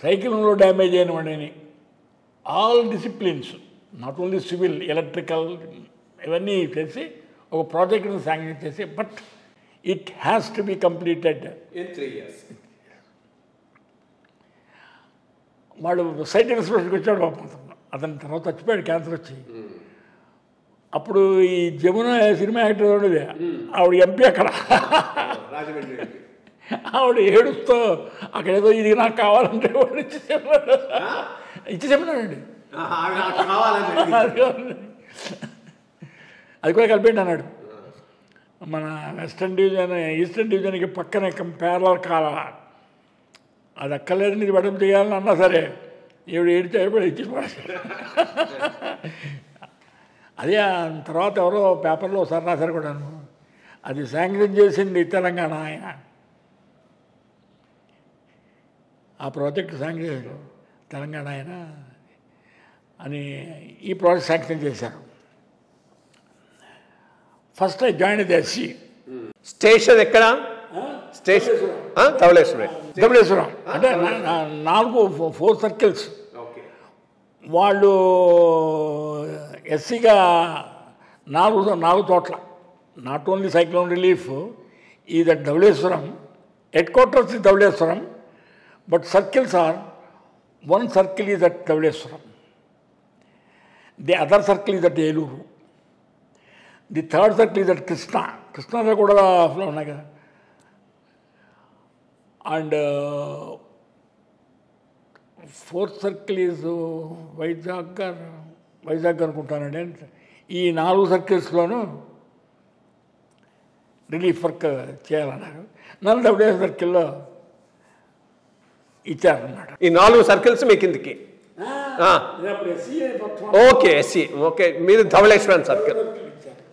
సైకిల్లో డ్యామేజ్ అయిన వాడిని all disciplines, not only civil, electrical ఇవన్నీ చేసి ఒక ప్రాజెక్ట్ని శాంక్షన్ చేసి, but it has to be completed in 3 years. వాడు సైట్ ఇన్స్పెక్టర్కి వచ్చాడు పాపం. అతని తర్వాత చచ్చిపోయాడు క్యాన్సర్ వచ్చి. అప్పుడు ఈ జమున సినిమా యాక్టర్ ఉండేది, ఆవిడ ఎంపీ అక్కడ. ఆవిడ ఏడుస్తూ అక్కడేదో ఇది నాకు కావాలంటే వాడు ఇచ్చి చెప్పినాడండి. అది కూడా కలిపండి అన్నాడు. మన వెస్టర్న్ డివిజన్ ఈస్టర్న్ డివిజన్కి పక్కనే ప్యారలల్ కాల, అది అక్కర్లేదని ఇది పడడం చేయాలని అన్నా సరే ఈవిడ ఏడితే ఇచ్చి అదే. తర్వాత ఎవరో పేపర్లో ఒకసారి రాశారు కూడాను, అది శాంక్షన్ చేసింది తెలంగాణ ఆయన, ఆ ప్రాజెక్ట్ శాంక్షన్ చేశారు తెలంగాణ ఆయన అని. ఈ ప్రాజెక్ట్ శాంక్షన్ చేశారు. First I join the SC. Station ఎక్కడ? స్టేషన్ ధవళేశ్వరం. అంటే 4 సర్కిల్స్. వాళ్ళు ఎస్సీగా 4 చోట్ల. Not only cyclone relief is at Dhavaleswaram, headquarters is Dhavaleswaram, but circles are, 1 circle is at Dhavaleswaram, the other circle is at Eluru, the 3rd circle is at కృష్ణాలో కూడా ఫ్లో ఉన్నాయి కదా. And 4th circle is Vizag అనుకుంటానండి. ఈ 4 సర్కిల్స్లోనూ రిలీఫ్ వర్క్ చేయాలన్నారు. నన్ను ధవళేశ్వరం సర్కిల్లో ఇచ్చారన్నమాట. ఈ 4 సర్కిల్స్ మీ కిందికి. Okay, SC. ఓకే, మీరు Dowleswaram circle.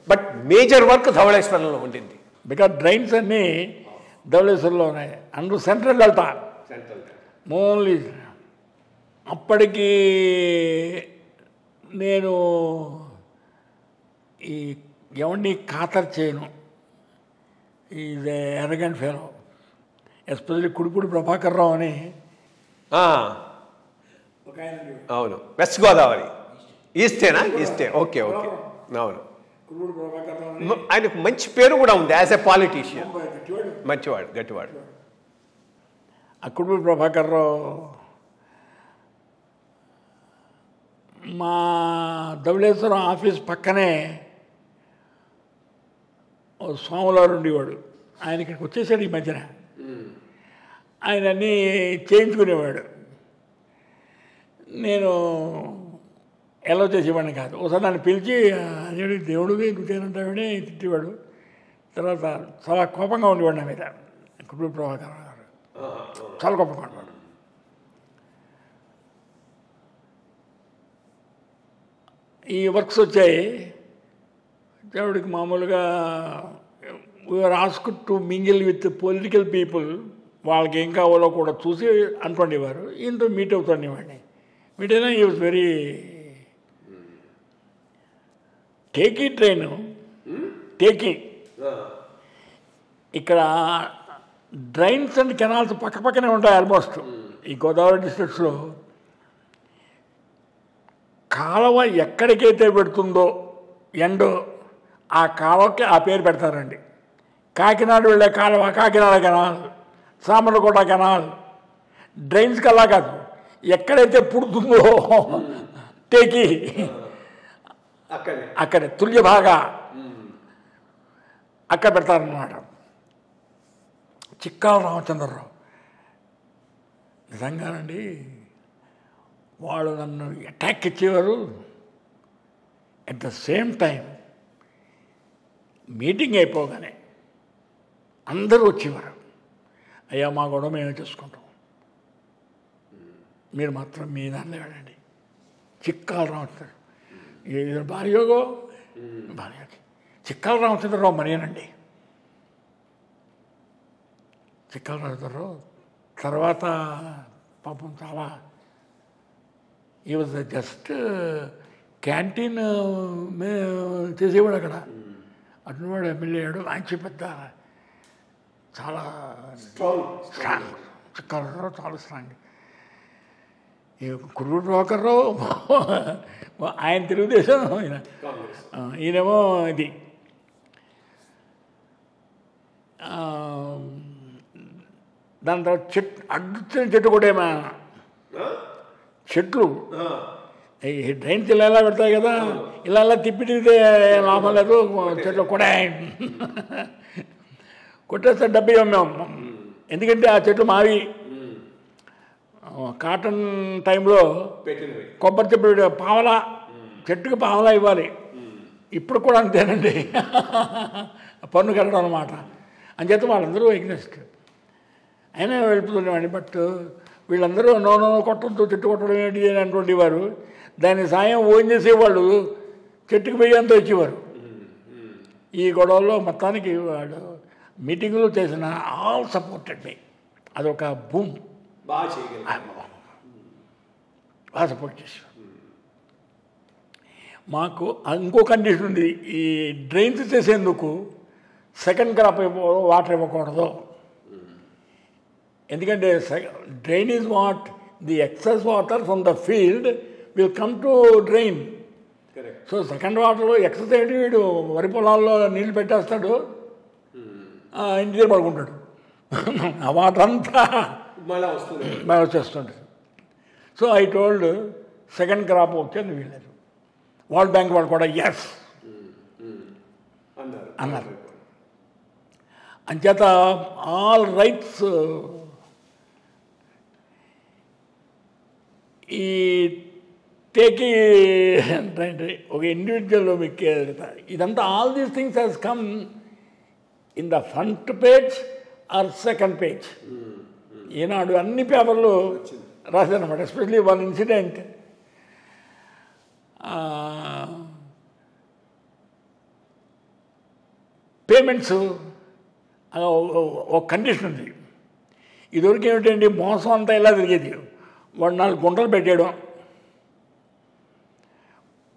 But major work ధవళేశ్వరంలో ఉండింది. బికాజ్ డ్రైన్స్ అన్నీ ధవళేశ్వరంలో ఉన్నాయి. అందరూ సెంట్రల్ వెళ్తా ఓన్లీ. అప్పటికి నేను ఈ ఎవరిని ఖాతరు చేయను, is arrogant fellow, especially Kudipudi Prabhakar Rao అని. అవును, వెస్ట్ గోదావరి. ఈస్టేనా? ఈస్టే. ఓకే. అవును, ఆయనకు మంచి పేరు కూడా ఉంది యాజ్ ఎ పాలిటీషియన్. మంచివాడు, గట్టివాడు. ఆ కుడిపూడి ప్రభాకర్ రావు మా ధవళేశ్వరం ఆఫీస్ పక్కనే స్వాములారు ఉండేవాడు. ఆయన ఇక్కడికి వచ్చేసాడు ఈ మధ్యన. ఆయన అన్నీ చేయించుకునేవాడు. నేను ఎలా చేసేవాడిని కాదు. ఒకసారి నన్ను పిలిచి అదేడు దేవుడు గుర్తేనంటాడే తిట్టేవాడు. తర్వాత చాలా కోపంగా ఉండేవాడు నా మీద కుటుంబ ప్రభాకర్ గారు, చాలా కోపంగా ఉండేవాడు. ఈ వర్క్స్ వచ్చాయి. దేవుడికి మామూలుగా we are asked to mingle with political people. వాళ్ళకి ఏం కావాలో కూడా చూసి అనుకోండివారు. ఈయనతో మీట్ అవుతుండేవాడిని. మీట్ అయినా ఈ వాజ్ వెరీ టేకీ ట్రైను. టేకీ ఇక్కడ డ్రైన్స్ అండ్ కెనాల్స్ పక్కనే ఉంటాయి ఆల్మోస్ట్. ఈ గోదావరి డిస్ట్రిక్ట్స్లో కాలువ ఎక్కడికైతే పెడుతుందో ఎండో ఆ కాలువకి ఆ పేరు పెడతారండి. కాకినాడ వెళ్ళే కాలువ కాకినాడ కెనాల్, సామర్లకోట కెనాల్. డ్రైన్స్కి అలా కాదు, ఎక్కడైతే పుడుతుందో టేకి అక్కడే తుల్య బాగా అక్కడ పెడతారన్నమాట. చిక్కాల రామచంద్రరావు నిజంగానండి, వాళ్ళు నన్ను అటాక్ ఇచ్చేవారు. At the same time meeting అయిపోగానే అందరూ వచ్చేవారు. అయ్యా మా గొడవ మేమే చేసుకుంటాం, మీరు మాత్రం మీ దానిలో వెళ్ళండి. చిక్కాల రామచంద్రరావు భార్యోగో భార్యకి చిక్కాల రామచంద్రరావు మనేనండి. చిక్కాల రామచంద్రరావు తర్వాత పాపం చాలా ఈ వాజ్ జస్ట్ క్యాంటీన్ చేసేవాడు అక్కడ. అటువాడు ఎమ్మెల్యే అయ్యాడు. మంచి పెద్ద చాలా స్ట్రాంగ్. చిక్కాలరావు చాలా స్ట్రాంగ్. ఈ కుర్రు బ్రోకర్రావు ఆయన తెలుగుదేశం, ఈయనేమో ఇది. దాని తర్వాత అడ్డుతున్న చెట్టు కూడా ఏమో చెట్లు ఈ డ్రైన్స్ ఇలా పెడతాయి కదా, ఇలా తిప్పితే లాభం లేదు, చెట్లు కూడా కొట్టేస్తే డబ్బు మేము. ఎందుకంటే ఆ చెట్లు మావి. కాటన్ టైంలో కొబ్బరి చెట్లు పావలా, చెట్టుకి పావలా ఇవ్వాలి. ఇప్పుడు కూడా అంతేనండి, పన్ను కట్టడం అనమాట. అంచేత వాళ్ళందరూ ఎగ్నెస్ట్ అయినా వెళ్ళిపోతున్నామండి. బట్ వీళ్ళందరూ నో కొట్టడంతో చెట్టు కొట్టడం ఏంటి అని అంటుండే వారు. దాని సాయం ఓన్ చేసేవాళ్ళు చెట్టుకు బియ్యంతో ఇచ్చేవారు. ఈ గొడవల్లో మొత్తానికి వాడు మీటింగులు చేసిన ఆల్ సపోర్టెడ్ మీ. అదొక బూమ్, బాగా సపోర్ట్ చేసేవారు. మాకు ఇంకో కండిషన్ ఉంది, ఈ డ్రైన్స్ చేసేందుకు సెకండ్ క్రాప్ వాటర్ ఇవ్వకూడదు. ఎందుకంటే drain is what the excess water from the field will come to drain. So second వాటర్లో ఎక్సెస్ ఏంటి, వీడు వరి పొలాల్లో నీళ్ళు పెట్టేస్తాడు, ఇంటి దగ్గర పడుకుంటాడు, ఆ వాటర్ అంతా మళ్ళీ వచ్చేస్తుంటుంది. So I told second crop వచ్చేది వీళ్ళదు. వరల్డ్ బ్యాంక్ వాళ్ళు కూడా ఎస్ అన్నారు. అంచేత ఆల్ రైట్స్ ఈ టేకి ఒక ఇండివిజువల్ మీకు ఇదంతా all these things has come in the front page or second page. Eenadu అన్ని పేపర్లు రాశారనమాట. ఎస్పెషలీ వన్ ఇన్సిడెంట్, పేమెంట్స్ ఒక కండిషన్ ఉంది. ఇదివరకు ఏమిటండి, మోసం అంతా ఇలా తిరిగేది. వాడు 4 గుంటలు పెట్టేయడం,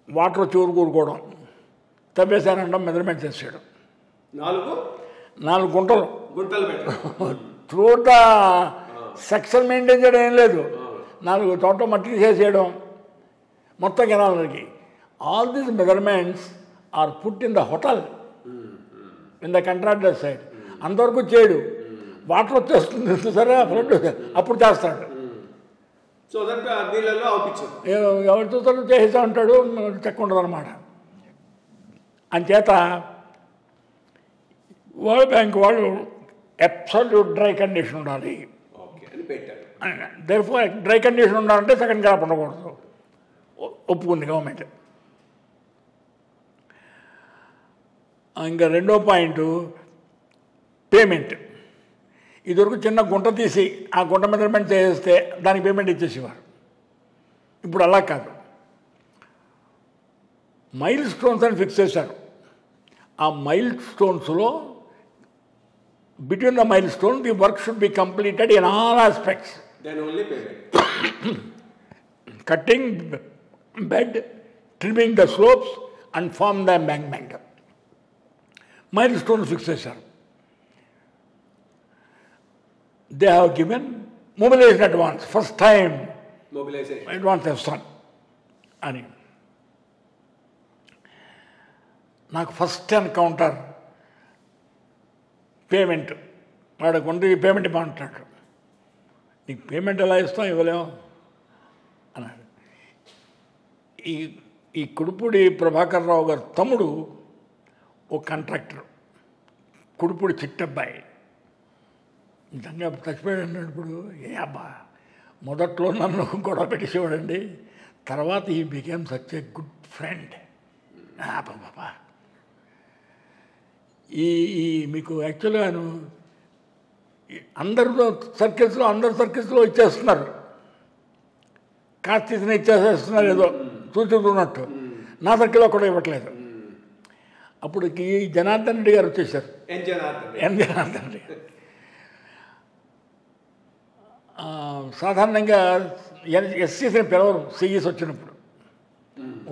వాటర్ చూరు కూరుకోవడం, తవ్వేశానంటాం, మెజర్మెంట్ చేసేయడం. 4 గుంటలు త్రూఅవుట్ ద సెక్షన్ మెయింటైన్ చేయడం ఏం లేదు. 4 చోట్ల మట్టి తీసేసేయడం మొత్తం కెనాలకి. All these measurements are put in the hotel in the contractor side. అంతవరకు చేయడు, వాటర్ వచ్చేస్తుంది సరే ఫ్రెండ్ అప్పుడు చేస్తాడు. ఎవరు చూస్తాడు చేసేస్తా ఉంటాడు, చెక్క ఉండదు అనమాట. అంచేత వరల్డ్ బ్యాంక్ వాళ్ళు అబ్సల్యూట్ డ్రై కండిషన్ ఉండాలి. దేర్ఫోర్ డ్రై కండిషన్ ఉండాలంటే సెకండ్ క్రాప్ ఉండకూడదు. ఒప్పుకుంది గవర్నమెంట్. ఇంకా రెండో పాయింట్ పేమెంట్. ఇదివరకు చిన్న గుంట తీసి ఆ గుంట మెజర్మెంట్ చేస్తే దానికి పేమెంట్ ఇచ్చేసేవారు. ఇప్పుడు అలా కాదు, మైల్ స్టోన్స్ అని ఫిక్స్ చేశారు. ఆ మైల్ స్టోన్స్లో between the milestone the work should be completed in all aspects. Cutting bed, trimming the slopes and form the embankment. Milestones fix చేశారు. They have given mobilization advance, first time advance have done అని. నాకు ఫస్ట్ ఎన్కౌంటర్ పేమెంట్. వాడు కొంత పేమెంట్ ఇవ్వమంటాడు. నీకు పేమెంట్ ఎలా ఇస్తాం, ఇవ్వలేము అన్నాడు. ఈ కుడుపూడి ప్రభాకర్ రావు గారు తమ్ముడు ఓ కాంట్రాక్టర్, కుడుపూడి చిట్టబ్బాయి. నిజంగా చచ్చిపోయాడు. ఇప్పుడు ఏ అబ్బా, మొదట్లో నన్ను గొడవ పెట్టేసేవాడండి, తర్వాత ఈ became such a good friend. బాబా ఈ మీకు యాక్చువల్గాను అందరు సర్కిల్స్లో ఇచ్చేస్తున్నారు, కాస్త ఇచ్చేసేస్తున్నారు ఏదో చూస్తున్నట్టు. నా సర్కిల్లో కూడా ఇవ్వట్లేదు. అప్పుడు ఈ జనార్దన్ రెడ్డి గారు వచ్చేసారు. ఎన్ జనార్దన్ రెడ్డి గారు సాధారణంగా ఎస్సీస్ని పిలవరు. సిఈస్ వచ్చినప్పుడు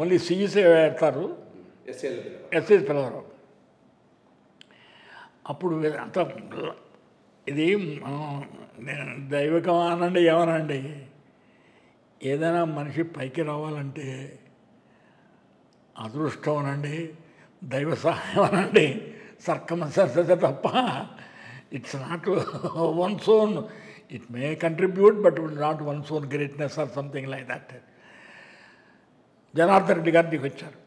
ఓన్లీ సిఈసే పెడతారు, ఎస్సీస్ పిలవరు. అప్పుడు అంత ఇది దైవికం అనండి ఏమనండి, ఏదైనా మనిషి పైకి రావాలంటే అదృష్టం అనండి, దైవ సహాయం అనండి, సర్కమ్స్టాన్సెస్ తప్ప it's not once own. It may contribute, but will not one's own greatness or something like that. Janardhan Reddy గారు దిగొచ్చారు.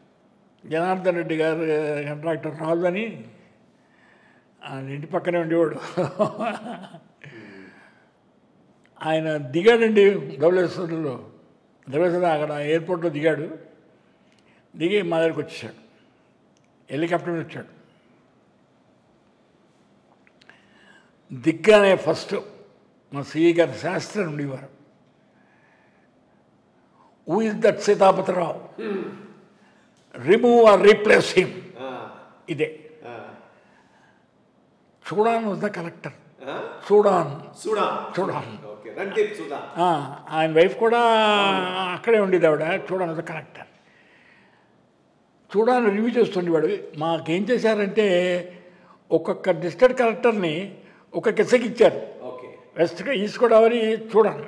జనార్దన్ రెడ్డి గారు కాంట్రాక్టర్ రాజు అని ఆయన ఇంటి పక్కనే ఉండేవాడు. ఆయన దిగాడండి ధవళేశ్వరంలో అక్కడ ఎయిర్పోర్ట్లో దిగాడు. దిగి మా దగ్గరికి వచ్చేసాడు. హెలికాప్టర్ మీద వచ్చాడు. దిగ్గానే ఫస్ట్ మా సిఈ గారు శాస్త్రి ఉండేవారు. Who is that Sitapathi Rao, remove are replace him. ఇదే చూడాన్ వాజ్ ద కలెక్టర్. చూడాన్ ఆయన వైఫ్ కూడా అక్కడే ఉండేది. ఆవిడ చూడాన్ వాజ్ ద కలెక్టర్. చూడాలని రివ్యూ చేస్తుండేవాడు. మాకేం చేశారంటే ఒక్కొక్క డిస్ట్రిక్ట్ కలెక్టర్ని ఒక్కొక్క ఎస్ఐకి ఇచ్చారు. ఈస్ట్ గోదావరి చూడాలి,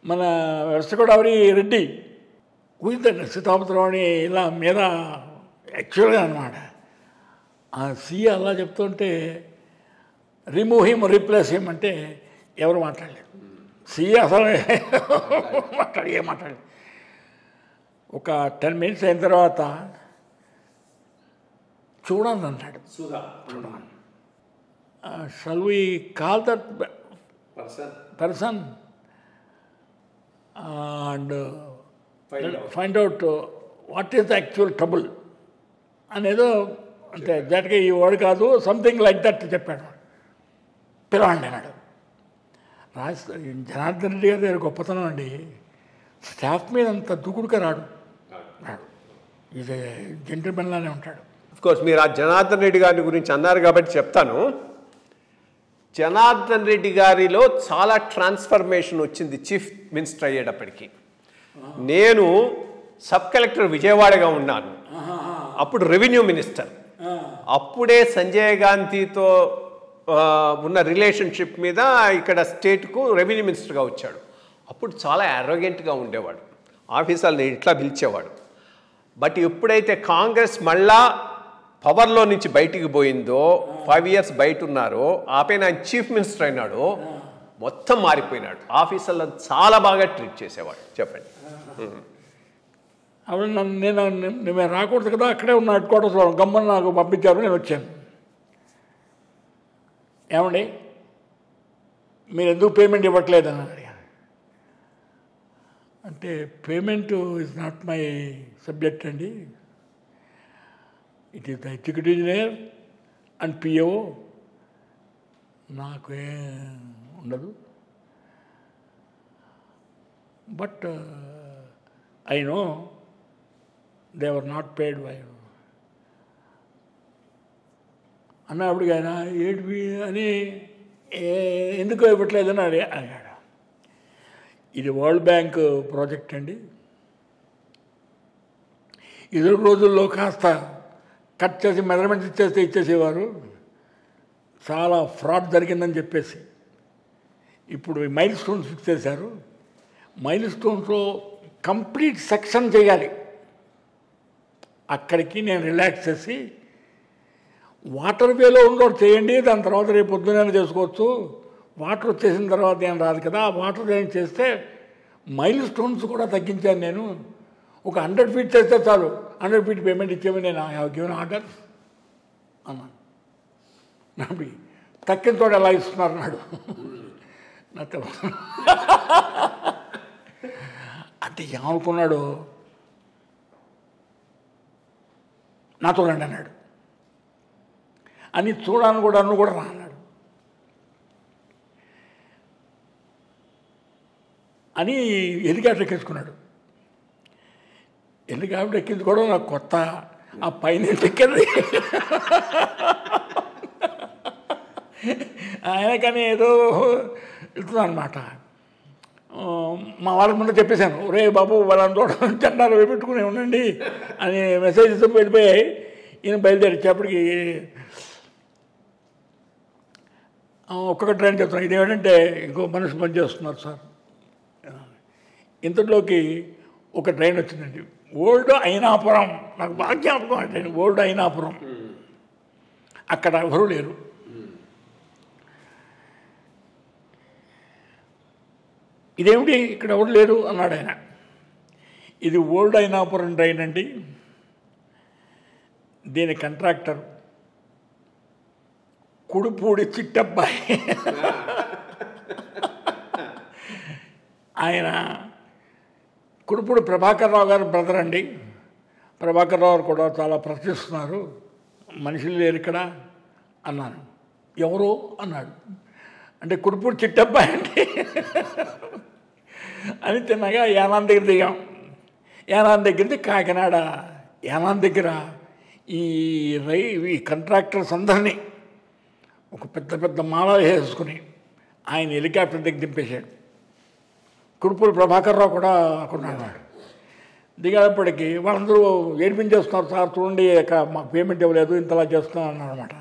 మన వెస్ట్ గోదావరి రెడ్డి, ఊహించండి సీతాపతిరావుని ఇలా మీద యాక్చువల్గా అనమాట. ఆ సీ అలా చెప్తుంటే రిమూవ్ హిమ్ రీప్లేస్ హిమ్ అంటే ఎవరు మాట్లాడలేదు. సీ అసలు ఏం మాట్లాడలేదు. ఒక 10 minutes అయిన తర్వాత చూడాలి అన్నాడు. చూడాలి, shall we call that person and find out what is the actual trouble అనేదో అంటే ఎగ్జాక్ట్గా ఈ వర్డ్ కాదు, సంథింగ్ లైక్ దట్ చెప్పాడు. పిలవండి అన్నాడు. జనార్దన్ రెడ్డి గారి దగ్గర గొప్పతనం అండి, స్టాఫ్ మీద అంత దూకుడుగా రాడు. ఇది జెంటిల్మెన్లానే ఉంటాడు. కోర్స్ మీరు ఆ జనార్దన్ రెడ్డి గారి గురించి అన్నారు కాబట్టి చెప్తాను. జనార్దన్ రెడ్డి గారిలో చాలా ట్రాన్స్ఫర్మేషన్ వచ్చింది చీఫ్ మినిస్టర్ అయ్యేటప్పటికి. నేను సబ్ కలెక్టర్ విజయవాడగా ఉన్నాను, అప్పుడు రెవెన్యూ మినిస్టర్. అప్పుడే సంజయ్ గాంధీతో ఉన్న రిలేషన్షిప్ మీద ఇక్కడ స్టేట్కు రెవెన్యూ మినిస్టర్గా వచ్చాడు. అప్పుడు చాలా అరోగెంట్గా ఉండేవాడు, ఆఫీసర్ని ఇట్లా పిలిచేవాడు. బట్ ఎప్పుడైతే కాంగ్రెస్ మళ్ళా పవర్లో నుంచి బయటికి పోయిందో, 5 years బయట ఉన్నారో, ఆపైన ఆయన చీఫ్ మినిస్టర్ అయినాడో, మొత్తం మారిపోయినాడు. ఆఫీసర్లను చాలా బాగా ట్రీట్ చేసేవాడు. చెప్పండి. అప్పుడు నేను రాకూడదు కదా, అక్కడే ఉన్న హెడ్ క్వార్టర్స్లో గమ్మని నాకు పంపించారు. నేను వచ్చాను. ఏమండి మీరు ఎందుకు పేమెంట్ ఇవ్వట్లేదని అడిగాను. అంటే payment is not my subject అండి, it is the executive engineer and PO, నాకు ఉండదు. But I know they were not paid by అన్నప్పటికి ఆయన ఏంటి అని ఎందుకు ఇవ్వట్లేదని అడిగాడు. ఇది వరల్డ్ బ్యాంక్ ప్రాజెక్ట్ అండి, ఇదే రోజుల్లో కాస్త కట్ చేసి మెజర్మెంట్స్ ఇచ్చేస్తే ఇచ్చేసేవారు, చాలా ఫ్రాడ్ జరిగిందని చెప్పేసి ఇప్పుడు మైల్ స్టోన్స్ ఫిక్స్ చేశారు. మైల్ స్టోన్స్లో కంప్లీట్ సెక్షన్ చేయాలి. అక్కడికి నేను రిలాక్స్ చేసి వాటర్ వేలో ఉన్నోడు చేయండి, దాని తర్వాత రేపు పొద్దునే చేసుకోవచ్చు, వాటర్ వచ్చేసిన తర్వాత ఏం రాదు కదా, వాటర్ ఏం చేస్తే మైల్ స్టోన్స్ కూడా తగ్గించాను నేను. ఒక 100 feet చేస్తే చాలు, 100 feet పేమెంట్ ఇచ్చేవి నేను ఐ హావ్ గివెన్ ఆర్డర్స్ అన్నాను. నాకు తక్కిన తోట ఎలా ఇస్తున్నారు అన్నాడు. నాకు అంటే ఏమనుకున్నాడు, నాతో రండి అన్నాడు. అని చూడాలని కూడా అన్ను కూడా రా అన్నాడు. అని హెలికాప్టర్ ఎక్కించుకున్నాడు. హెలికాప్టర్ ఎక్కించుకోవడం నాకు కొత్త. ఆ పైన ఎక్కింది ఆయన, కానీ ఏదో ఇస్తుంది అనమాట. మా వాళ్ళ ముందు చెప్పేశాను, రే బాబు వాళ్ళని చూడడం జెండాలు పెట్టుకుని ఉండండి అని మెసేజ్ వెళ్ళిపోయాయి. ఈయన బయలుదేరేటప్పటికి ఒక్కొక్క ట్రైన్ చెప్తున్నాను, ఇదేంటంటే ఇంకో మనిషి పనిచేస్తున్నారు సార్. ఇంతలోకి ఒక ట్రైన్ వచ్చిందండి, ఓల్డ్ అయినాపురం. నాకు బాగా జ్ఞాపకం అంటే ఓల్డ్ అయినాపురం. అక్కడ ఎవరు లేరు. ఇదేమిటి ఇక్కడ ఎవరు లేరు అన్నాడు ఆయన. ఇది ఓల్డ్ అయినాపురం ట్రైన్ అండి. దీని కాంట్రాక్టర్ కుడుపూడి చిట్టబ్బాయి. ఆయన కుడుపూడి ప్రభాకర్ రావు గారు బ్రదర్ అండి. ప్రభాకర్ రావు కూడా చాలా ప్రశ్నిస్తున్నారు. మనుషులు లేరు ఇక్కడ అన్నాను. ఎవరు అన్నాడు. అంటే కుడుపూడి చిట్టబ్బాయి అండి అని తిన్నగా యానాం దగ్గర దిగాం. యానాం దగ్గరది కాకినాడ. యానాం దగ్గర ఈ కాంట్రాక్టర్స్ అందరినీ ఒక పెద్ద పెద్ద మాలలు వేసుకుని ఆయన హెలికాప్టర్ దగ్గర దింపేశాడు. కుడుపూడి ప్రభాకర్ రావు కూడా అక్కడ ఉన్నాడు. దిగేటప్పటికి వాళ్ళందరూ ఏడిపించేస్తున్నారు. సార్ చూడండి మాకు పేమెంట్ ఇవ్వలేదు, ఇంతలా చేస్తున్నాం అన్నారు అనమాట.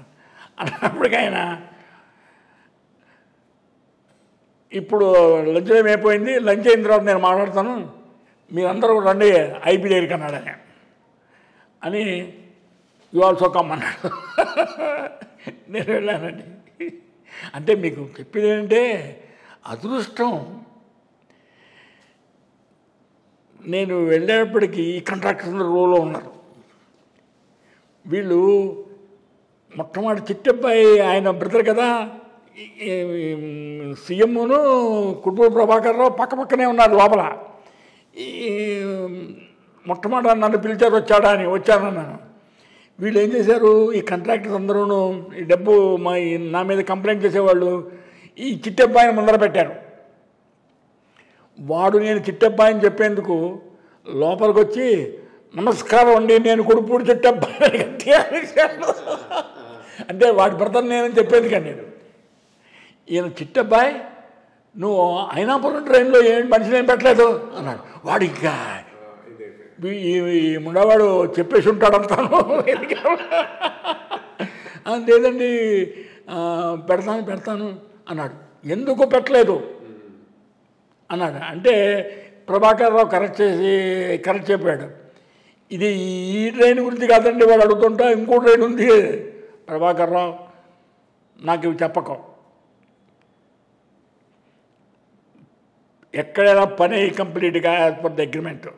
అన్నప్పటికీ ఆయన ఇప్పుడు లంచ్ టైం అయిపోయింది, లంచ్ అయిన తర్వాత నేను మాట్లాడతాను, మీరందరూ రండి ఐపీ దగ్గరికి అన్నాడు ఆయన. అని యు ఆల్సో కమ్ అన్నాడు. నేను వెళ్ళానండి. అంటే మీకు చెప్పేది ఏంటంటే అదృష్టం. నేను వెళ్ళేటప్పటికీ ఈ కాంట్రాక్టర్స్ రోల్లో ఉన్నారు. వీళ్ళు మొట్టమొదటి చిట్టబ్బాయి ఆయన బ్రదర్ కదా, సీఎంను కుటుంబ ప్రభాకర్ రావు పక్క పక్కనే ఉన్నారు లోపల. మొట్టమొదటి నన్ను పిలిచారు వచ్చాడా అని. వచ్చానన్నాను. వీళ్ళు ఏం చేశారు, ఈ కాంట్రాక్టర్స్ అందరూ ఈ డబ్బు నా మీద కంప్లైంట్ చేసేవాళ్ళు ఈ చిట్టబ్బాయిని ముందర పెట్టారు. వాడు నేను చిట్టబ్బాయిని చెప్పేందుకు లోపలికి వచ్చి నమస్కారం అండి నేను కుడుపూడి చిట్టబ్బాయి అంటే వాడి బ్రదర్ నేనని చెప్పేందుకండి. ఈయన చిట్టబ్బాయి నువ్వు అయినాపురం ట్రైన్లో మనిషిని ఏం పెట్టలేదు అన్నాడు. వాడు ఇంకా ఈ ముండవాడు చెప్పేసి ఉంటాడంతాను. లేదండి పెడతాను అన్నాడు. ఎందుకు పెట్టలేదు అన్నాడు. అంటే ప్రభాకర్ రావు కరెక్ట్ చెప్పాడు. ఇది ఈ ట్రైన్ గురించి కాదండి వాడు అడుగుతుంటా, ఇంకో ట్రైన్ ఉంది. ప్రభాకర్ రావు నాకు ఇవి చెప్పకం, ఎక్కడైనా పని కంప్లీట్గా యాజ్ పర్ ద అగ్రిమెంట్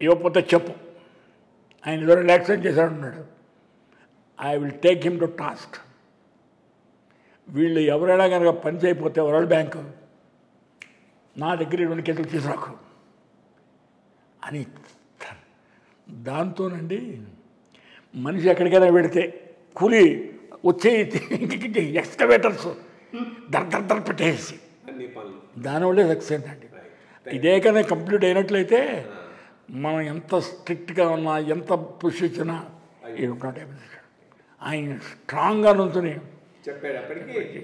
ఇవ్వకపోతే చెప్పు. ఆయన ఏదో రిలాక్సేషన్ చేశాడు అన్నాడు. I will take him to task. వీళ్ళు ఎవరైనా కనుక పని చేయకపోతే వరల్డ్ బ్యాంకు నా దగ్గర 2 కేసులు తీసుకురాకు అని. దాంతోనండి మనిషి ఎక్కడికైనా పెడితే కూలి వచ్చే ఎక్స్కవేటర్స్ దర్ పెట్టేసి దానివల్లే సక్సెస్ అయిందండి. ఇదే కానీ కంప్లీట్ అయినట్లయితే మనం ఎంత స్ట్రిక్ట్గా ఉన్నా ఎంత పుష్ ఇచ్చినా ఆయన స్ట్రాంగ్గా నుంచుని చెప్పేటప్పటికి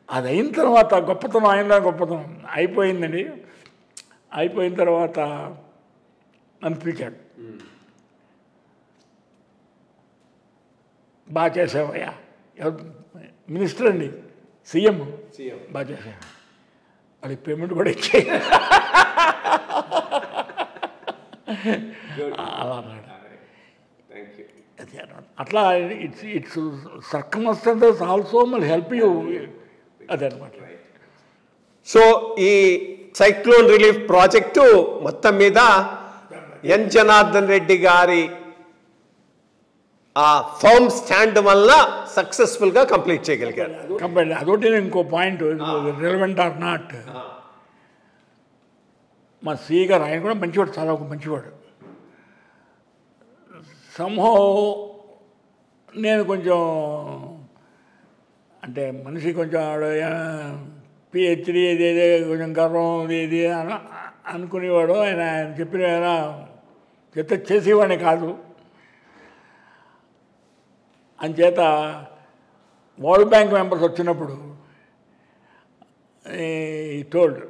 అది అయిన తర్వాత గొప్పతనం ఆయన గొప్పతనం అయిపోయిందండి. అయిపోయిన తర్వాత నన్ను పిలిచాడు. బాగా చేసావయ్యా. మినిస్టర్ అండి, సీఎం బాగా చేసావు. అది పేమెంట్ కూడా ఇచ్చాయి అలా అన్నాడు. అట్లా ఇట్స్ సర్కమ్స్టాన్సెస్ ఆల్సో మళ్ళీ హెల్ప్ యూ. అదే అనమాట. సో ఈ సైక్లోన్ రిలీఫ్ ప్రాజెక్టు మొత్తం మీద ఎన్ జనార్దన్ రెడ్డి గారి ఆ ఫర్మ్ స్టాండ్ వల్ల సక్సెస్ఫుల్గా కంప్లీట్ చేయగలిగారు. అదొకటి ఇంకో పాయింట్ రిలవెంట్ ఆర్ నాట్. మా సిఈ గారు ఆయన కూడా మంచివాడు, చాలా ఒక మంచివాడు. సంహో నేను కొంచెం అంటే మనిషి కొంచెం పిహెచ్డి ఇదేదే కొంచెం గర్వం ఇది అనుకునేవాడు. ఆయన చెప్పిన చెత్త చేసేవాడిని కాదు. అంచేత వరల్డ్ బ్యాంక్ మెంబర్స్ వచ్చినప్పుడు టోల్డ్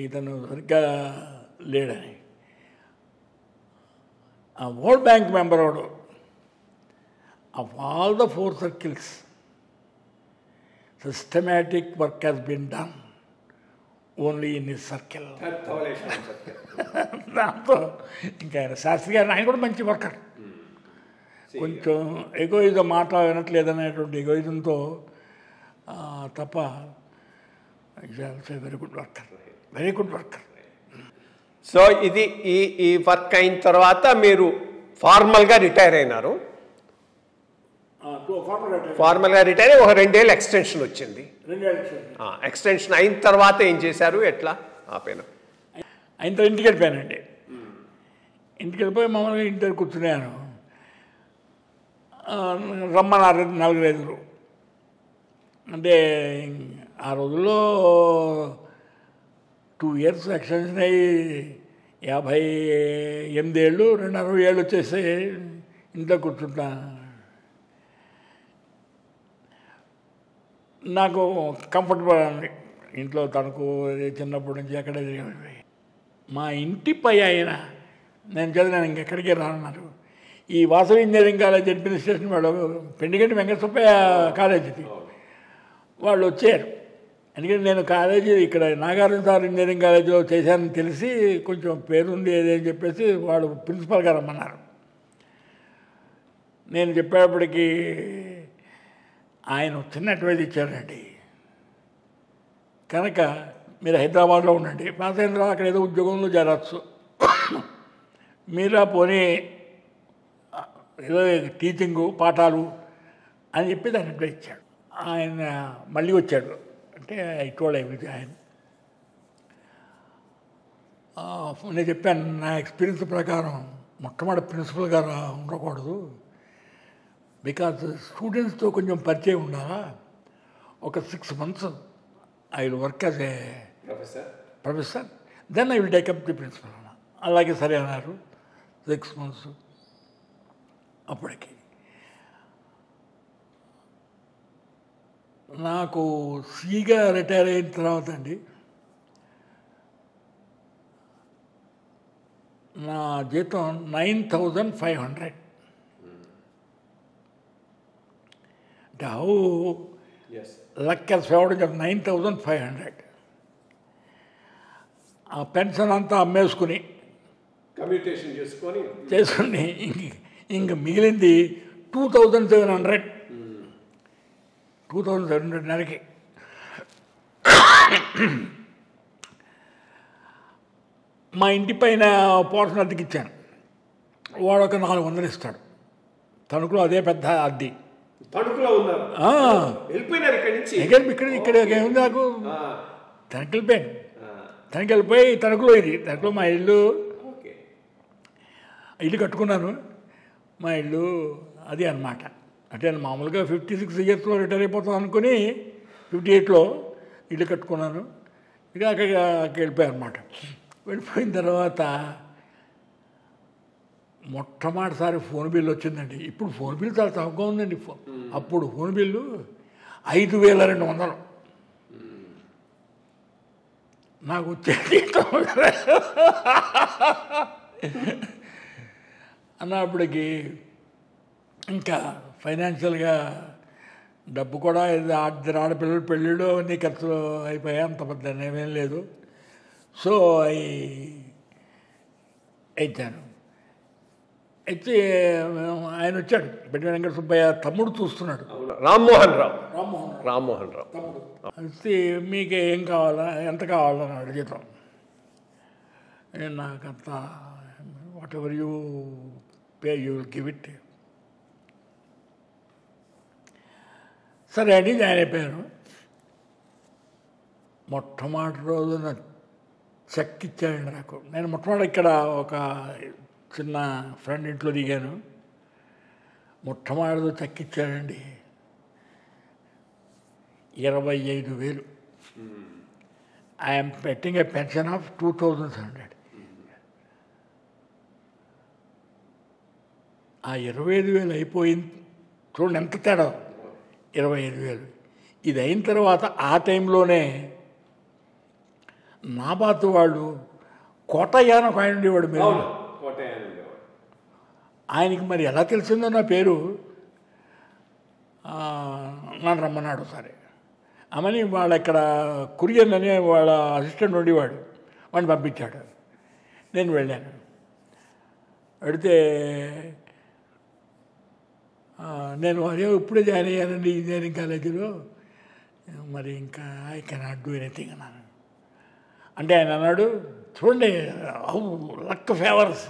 ఇతను సరిగ్గా లేడని. ఆ వరల్డ్ బ్యాంక్ మెంబర్ వాడు of all the 4 circles systematic work has been done only in his circle. దాంతో ఇంకా ఆయన శాస్త్రి గారు ఆయన కూడా మంచి వర్కర్. కొంచెం ఎగోయిజం మాట వినట్లేదనేటువంటి ఎగోయిజంతో తప్ప very good worker. Very good worker. So ఇది ఈ వర్క్ అయిన తర్వాత మీరు ఫార్మల్గా రిటైర్ అయినారు. ఫార్మల్గా రిటైర్ అయ్యి ఒక 2 ఏళ్ళు ఎక్స్టెన్షన్ వచ్చింది. ఎక్స్టెన్షన్ అయిన తర్వాత ఏం చేశారు, ఎట్లా ఆపేనా? అయిన తర్వాత ఇంటికి వెళ్ళిపోయానండి. ఇంటికి వెళ్ళిపోయి మామూలుగా ఇంటి దగ్గర కూర్చున్నాను. రమ్మన్నారు 4-5. అంటే ఆ రోజుల్లో 2 ఇయర్స్ ఎక్స్టెన్షన్ అయ్యి 58 ఏళ్ళు 60 ఏళ్ళు వచ్చేసి ఇంట్లో కూర్చుంటా. నాకు కంఫర్టబుల్ అండి ఇంట్లో. తనకు చిన్నప్పటి నుంచి అక్కడే మా ఇంటి పై ఆయన నేను చదివాను ఇంకెక్కడికే రానున్నారు. ఈ వాసవి ఇంజనీరింగ్ కాలేజ్ అడ్మినిస్ట్రేషన్ వాళ్ళు పెండిగంటి వెంకటసుబ్బయ్య కాలేజీది వాళ్ళు వచ్చారు. ఎందుకంటే నేను కాలేజీ ఇక్కడ నాగార్జున సార్ ఇంజనీరింగ్ కాలేజీలో చేశానని తెలిసి కొంచెం పేరుంది అని చెప్పేసి వాళ్ళు ప్రిన్సిపల్ గారు రమ్మన్నారు. నేను చెప్పేటప్పటికీ ఆయన చిన్న అడ్వైజ్ ఇచ్చారండి. కనుక మీరు హైదరాబాద్లో ఉండండి, పాస్ అయిన తర్వాత అక్కడ ఏదో ఉద్యోగంలో చేరచ్చు, మీరా పోనీ ఏదో టీచింగు పాఠాలు అని చెప్పి దాన్ని అడ్వైజ్ ఇచ్చాడు. ఆయన మళ్ళీ వచ్చాడు. అంటే ఇటువంటి ఆయన నేను చెప్పాను నా ఎక్స్పీరియన్స్ ప్రకారం మొట్టమొదటి ప్రిన్సిపల్ గారు ఉండకూడదు, బికాజ్ స్టూడెంట్స్తో కొంచెం పరిచయం ఉండాలా. ఒక 6 months I will work as a professor, then I will take up the principal అన్న. అలాగే సరే అన్నారు. 6 months అప్పటికి నాకు సీగా రిటైర్ అయిన తర్వాత అండి నా జీతం 9,500. అంటే how luck has favoured of 9,500. ఆ పెన్షన్ అంతా అమ్మేసుకుని కమ్యూటేషన్ చేసుకుని ఇంక మిగిలింది 2,700. 2,700 నెలకి. మా ఇంటి పైన పోర్షన్ అద్దెకిచ్చాను. వాడు ఒక 400 ఇస్తాడు. తణుకులో అదే పెద్ద అద్దె. తణుకులో ఉన్నారు, వెళ్ళిపోయినారు ఇక్కడి నుంచి. ఇక్కడ ఏముంది నాకు, తనకి వెళ్ళిపోయాను. తనకి వెళ్ళిపోయి తణుకులో తణుకులో మా ఇల్లు కట్టుకున్నాను. మా ఇల్లు అది అన్నమాట. అంటే నేను మామూలుగా 56 yearsలో రిటైర్ అయిపోతాను అనుకుని 58లో ఇల్లు కట్టుకున్నాను. ఇక అక్కడికి వెళ్ళిపోయాను అనమాట. వెళ్ళిపోయిన తర్వాత మొట్టమొదటిసారి ఫోన్ బిల్లు వచ్చిందండి. ఇప్పుడు ఫోన్ బిల్లు చాలా తక్కువగా ఉందండి. అప్పుడు ఫోన్ బిల్లు 5,200 నాకు వచ్చేది అన్నప్పటికీ ఇంకా ఫైనాన్షియల్గా డబ్బు కూడా ఆడపిల్లలు పెళ్ళిళ్ళు అన్నీ ఖర్చులు అయిపోయాయి. అంత పెద్ద ఏమేం లేదు. సో ఇచ్చాను. ఇచ్చి ఆయన వచ్చాడు. పెద్ద వెంకట సుబ్బయ్య తమ్ముడు చూస్తున్నాడు. రామ్మోహన్ రావు తమ్ముడు వచ్చి మీకు ఏం కావాలా, ఎంత కావాలని అడిగితాం. నాకంత what ever you pay you will give it. సరే అని జాయిన్ అయిపోయాను. మొట్టమొదటి రోజున చెక్ ఇచ్చాడండి నాకు. నేను మొట్టమొదటి ఇక్కడ ఒక చిన్న ఫ్రెండ్ ఇంట్లో దిగాను. మొట్టమొదటి చెక్ ఇచ్చాడండి 25,000. I'm putting a pension of 2,700. ఆ 25,000 అయిపోయింది. చూడండి ఎంత తేడా. 25,000 ఇది అయిన తర్వాత ఆ టైంలోనే నాబాతు వాళ్ళు కోటయ్యాన ఒక ఆయన ఉండేవాడు. మీరు ఆయనకి మరి ఎలా తెలిసిందో నా పేరు. నన్ను రమ్మన్నాడు. సరే అమని వాళ్ళ ఇక్కడ కురియన్ అనే వాళ్ళ అసిస్టెంట్ ఉండేవాడు, వాడిని పంపించాడు. నేను వెళ్ళాను. వెళితే నేను అదే ఇప్పుడే జాయిన్ అయ్యానండి ఇంజనీరింగ్ కాలేజీలో, మరి ఇంకా ఐ కెనాట్ డూ ఎనీథింగ్ అన్నాను. అంటే ఆయన అన్నాడు, చూడండి లక్ ఫేవర్స్,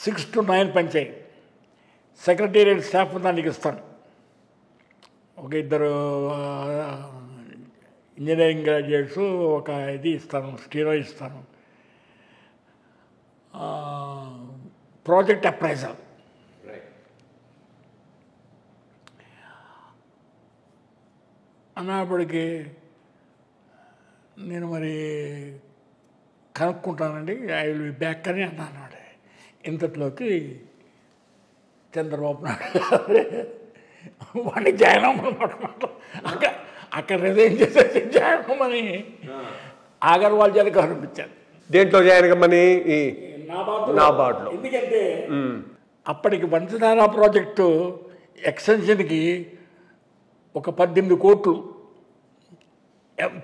6 to 9 పనిచేయి, సెక్రటేరియట్ స్టాఫ్ దానికి ఇస్తాను, ఒక 2 ఇంజనీరింగ్ గ్రాడ్యుయేట్స్, ఒక ఇది ఇస్తాను, స్టీరో ఇస్తాను, ప్రాజెక్ట్ అప్రైజల్. అన్నప్పటికీ నేను మరి కనుక్కుంటానండి, ఐ విల్ బి బ్యాక్ అని అన్నాను. ఇంతట్లోకి చంద్రబాబు నాయుడు వాడిని జాయిన్ అవ్వమంటున్నాడు. అక్కడ రిజైన్ చేసేసి జాయిన్ అవ్వమని అగర్వాల్ చేతికి పంపించాను. దేంట్లో జాయిన్ అవ్వమని? నాబార్డులో. ఎందుకంటే అప్పటికి వంశధార ప్రాజెక్టు ఎక్స్టెన్షన్కి ఒక 18 కోట్లు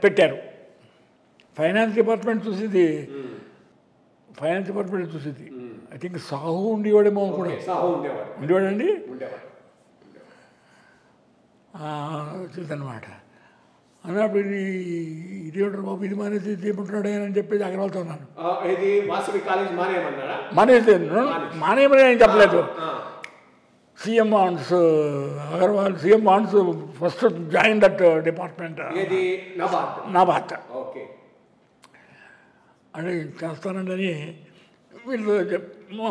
పెట్టారు. ఫైనాన్స్ డిపార్ట్మెంట్ చూసింది, ఐ థింక్ సాహు ఉండేవాడేమో కూడా, ఉండేవాడండి, చూసనమాట. అన్నప్పుడు ఇదేమిటారు బాబు, ఇది మానేసి ఏమంటున్నాడు అని చెప్పేసి అగర్వాల్తో ఉన్నాను. మానేయమని నేను చెప్పలేదు. CM wants Agarwal, CM wants first join that department, NABARD అని చేస్తానండి. వీళ్ళు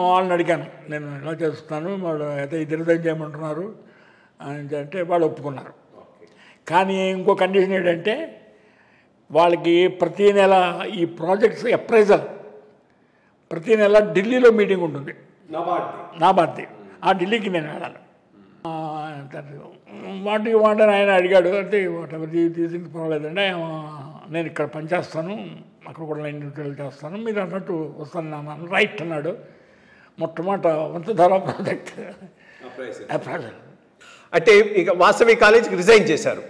వాళ్ళని అడిగాను, నేను ఎలా చేస్తాను, వాళ్ళు అయితే ఇది రిజైన్ చేయమంటున్నారు అని అంటే వాళ్ళు ఒప్పుకున్నారు. కానీ ఇంకో కండిషన్ ఏంటంటే వాళ్ళకి ప్రతీ నెల ఈ ప్రాజెక్ట్స్ అప్రైజల్ ప్రతీ నెల ఢిల్లీలో మీటింగ్ ఉంటుంది, నాబార్డ్ది. ఆ ఢిల్లీకి నేను వెళ్ళాలి. వాటి వాటని ఆయన అడిగాడు. అంటే వాటి తీసింది పర్వాలేదండి, నేను ఇక్కడ పనిచేస్తాను, అక్కడ కూడా నేను ఇంటర్వ్యూలు చేస్తాను, మీరు అన్నట్టు వస్తాను అన్నాను. రైట్ అన్నాడు. మొట్టమొదట వంశధార ప్రాజెక్ట్ అప్రైజల్. అంటే ఇక వాసవి కాలేజ్కి రిజైన్ చేశారు?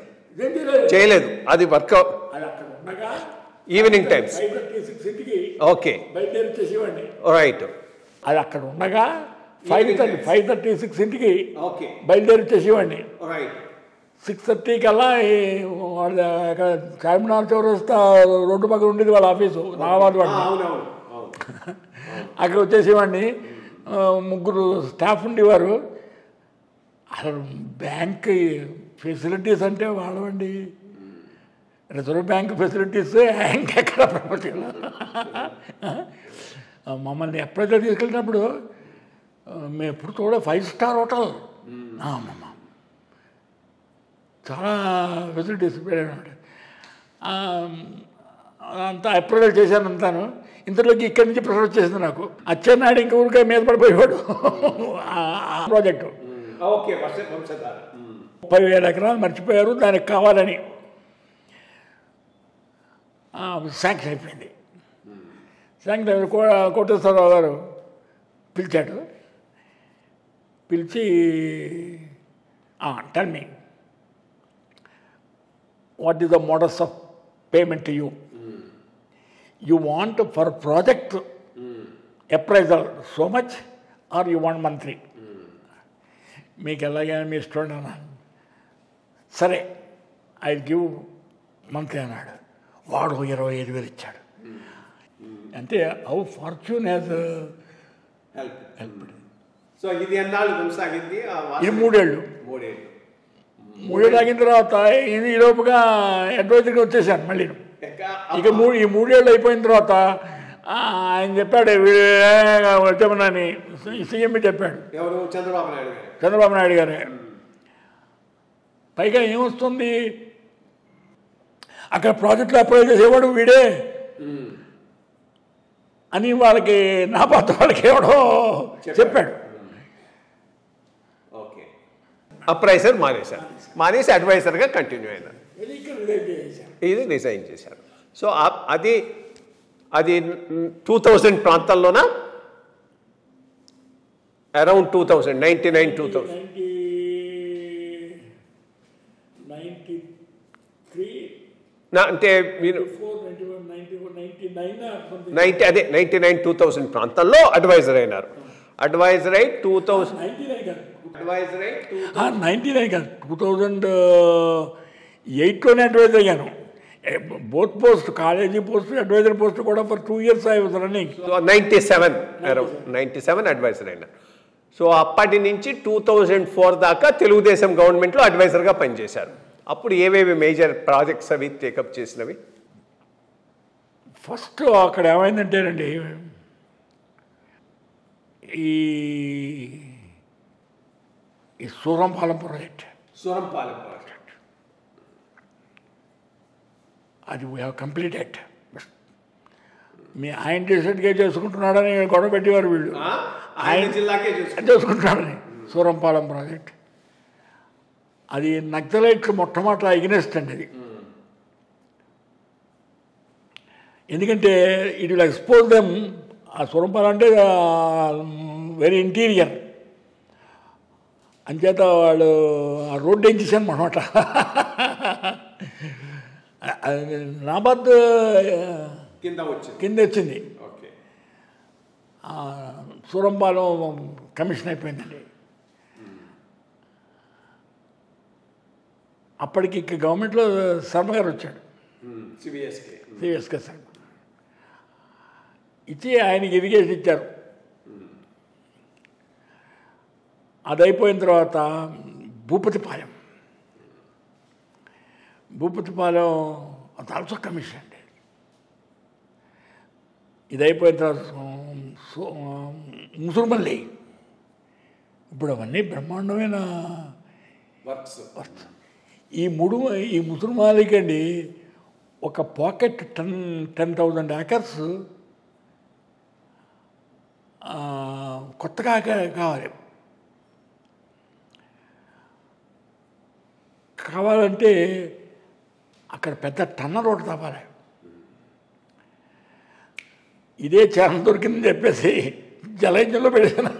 చేయలేదు. అది work evening times. Okay, right. అది అక్కడ ఉండగా 5:36 ఇంటికి బయలుదేరి వచ్చేసేవాడిని. 6:30 కల్లా వాళ్ళ చార్మినార్ చౌరస్తా రోడ్డు పక్కన ఉండేది వాళ్ళ ఆఫీసు, నాబార్డు వాడు. అక్కడ వచ్చేసేవాడిని. 3 స్టాఫ్ ఉండేవారు. అసలు బ్యాంక్ ఫెసిలిటీస్ అంటే వాళ్ళవండి, రిజర్వ్ బ్యాంక్ ఫెసిలిటీస్ ఇంకెక్కడ ప్రపంచంలో. మమ్మల్ని ఎప్పుడైతే తీసుకెళ్ళినప్పుడు మేము ఎప్పుడు చూడ 5 స్టార్ హోటల్, చాలా ఫెసిలిటీస్ పెట్టాడు. అంతా అప్రూవల్ చేశాను అంతాను. ఇంతలోకి ఇక్కడి నుంచి ప్రిఫర్ వచ్చేసింది నాకు. అచ్చెన్నాయుడు ఇంక ఊరికే మీద పడిపోయేవాడు ఆ ప్రాజెక్టు. 30,000 ఎకరాలు మర్చిపోయారు, దానికి కావాలని శాంక్షన్ అయిపోయింది. శాంక్షన్ అయిపోయింది. కోటేశ్వరరావు గారు పిలిచాడు. పిలిచి tell me what is the modus of payment to you? You want for project appraisal so much or you want monthly? మీకు ఎలాగైనా మీ ఇష్టం అన్నాను. సరే ఐ గివ్ మంత్లీ అన్నాడు. వాడు 25,000 ఇచ్చాడు. అంటే how fortune has helped. So ఇది ఎన్నాళ్ళు కొనసాగింది? ఇది 3 ఏళ్ళు. 3 ఏళ్ళు ఆగిన తర్వాత ఈ లోపుగా అడ్వైజర్గా వచ్చేసాను మళ్ళీ. ఇక ఈ 3 ఏళ్ళు అయిపోయిన తర్వాత ఆయన చెప్పాడు, వచ్చామని సీఎం చెప్పాడు. చంద్రబాబు నాయుడు గారే. పైగా ఏమొస్తుంది, అక్కడ ప్రాజెక్టులు అప్లై చేసేవాడు వీడే అని వాళ్ళకి, నా పాత వాళ్ళకి ఎవడో చెప్పాడు. అప్రైజర్ మానేసి అడ్వైజర్గా కంటిన్యూ అయినారు. ఇది రిజైన్ చేశారు. సో అది 2000 ప్రాంతాల్లోనా? అరౌండ్ 2000, 99, 2000. అంటే మీరు 99, 2000 ప్రాంతాల్లో అడ్వైజర్ అయినారు. అడ్వైజర్ అయి 2000 అడ్వైజర్ 99 కాదు 2008లోనే అడ్వైజర్ అయ్యాను. Both post, college post, advisor post కూడా for 2 years I was running. 97 advisor అయినా. సో అప్పటి నుంచి 2004 దాకా తెలుగుదేశం గవర్నమెంట్లో అడ్వైజర్గా పనిచేశారు. అప్పుడు ఏవేవి మేజర్ ప్రాజెక్ట్స్ అవి టేకప్ చేసినవి? ఫస్ట్ అక్కడ ఏమైందంటేనండి, ఈ సూరంపాలెం ప్రాజెక్ట్, అది వీ హ్యావ్ కంప్లీటెడ్. ఆయన డిసైడ్గా చేసుకుంటున్నాడని గొడవ పెట్టేవారు వీళ్ళు, ఆయన చేసుకుంటున్నాడని. సూరంపాలెం ప్రాజెక్ట్ అది నక్సలైట్లు మొట్టమొదట ఎగ్నెస్ట్ అండి అది. ఎందుకంటే ఇట్ విల్ ఎక్స్పోజ్ దెమ్. ఆ సూరంపాలెం అంటే వెరీ ఇంటీరియర్, అంచేత వాళ్ళు ఆ రోడ్డు ఏం చేశాను అనమాట. నాబాద్ కింద వచ్చింది, సూరంపాలెం కమిషన్ అయిపోయిందండి. అప్పటికి గవర్నమెంట్లో శర్మ గారు వచ్చాడు, సివిఎస్కే శర్మ. ఇచ్చి ఆయనకి ఇరిగేషన్ ఇచ్చారు. అది అయిపోయిన తర్వాత భూపతిపాలెం అది ఆల్సో కమిషన్ అండి. ఇది అయిపోయిన తర్వాత ముసురుమల్లి. ఇప్పుడు అవన్నీ బ్రహ్మాండమైన వర్క్స్. ఈ ముసురుమల్లికండి ఒక పాకెట్ 10,000 acres కొత్తగా కావాలంటే అక్కడ పెద్ద టన్నర్ ఒకటి తవ్వాలి. ఇదే ఛానల్ దొరికిందని చెప్పేసి జలయజ్ఞంలో పెట్టేసాను.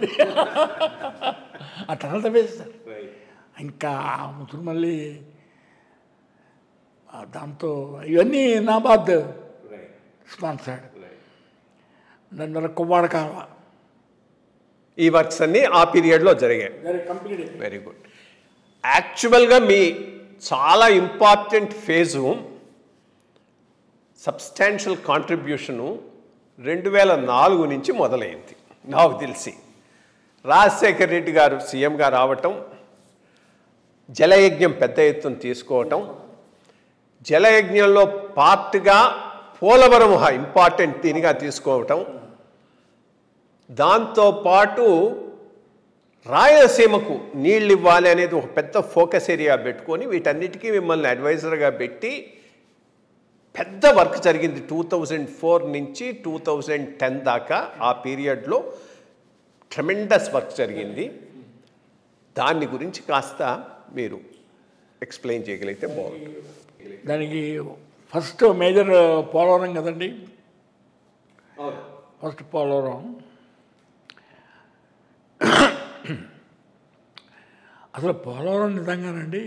ఆ టన్నర్ తవ్వేస్తారు. ఇంకా ముసురుమల్లి దాంతో ఇవన్నీ నాబాద్ స్పాన్సర్డ్. దాని కొవ్వాడ కాలువ, ఈ వర్క్స్ అన్నీ ఆ పీరియడ్లో జరిగాయి. Very good. యాక్చువల్గా మీ చాలా ఇంపార్టెంట్ ఫేజు, సబ్స్టాన్షియల్ కాంట్రిబ్యూషను 2004 నుంచి మొదలైంది నాకు తెలిసి. రాజశేఖర్ రెడ్డి గారు సీఎంగా రావటం, జలయజ్ఞం పెద్ద ఎత్తున తీసుకోవటం, జలయజ్ఞంలో పార్ట్గా పోలవరం ఇంపార్టెంట్ దీనిగా తీసుకోవటం, దాంతోపాటు రాయలసీమకు నీళ్ళు ఇవ్వాలి అనేది ఒక పెద్ద ఫోకస్ ఏరియా పెట్టుకొని వీటన్నిటికీ మిమ్మల్ని అడ్వైజర్గా పెట్టి పెద్ద వర్క్ జరిగింది. 2004 నుంచి 2010 దాకా ఆ పీరియడ్లో ట్రెమెండస్ వర్క్ జరిగింది. దాని గురించి కాస్త మీరు ఎక్స్ప్లెయిన్ చేయగలిగితే బాగుంటుంది. దానికి ఫస్ట్ మేజర్ పోలవరం కదండి. ఫస్ట్ పోలవరం అసలు పోలవరం నిజంగానండి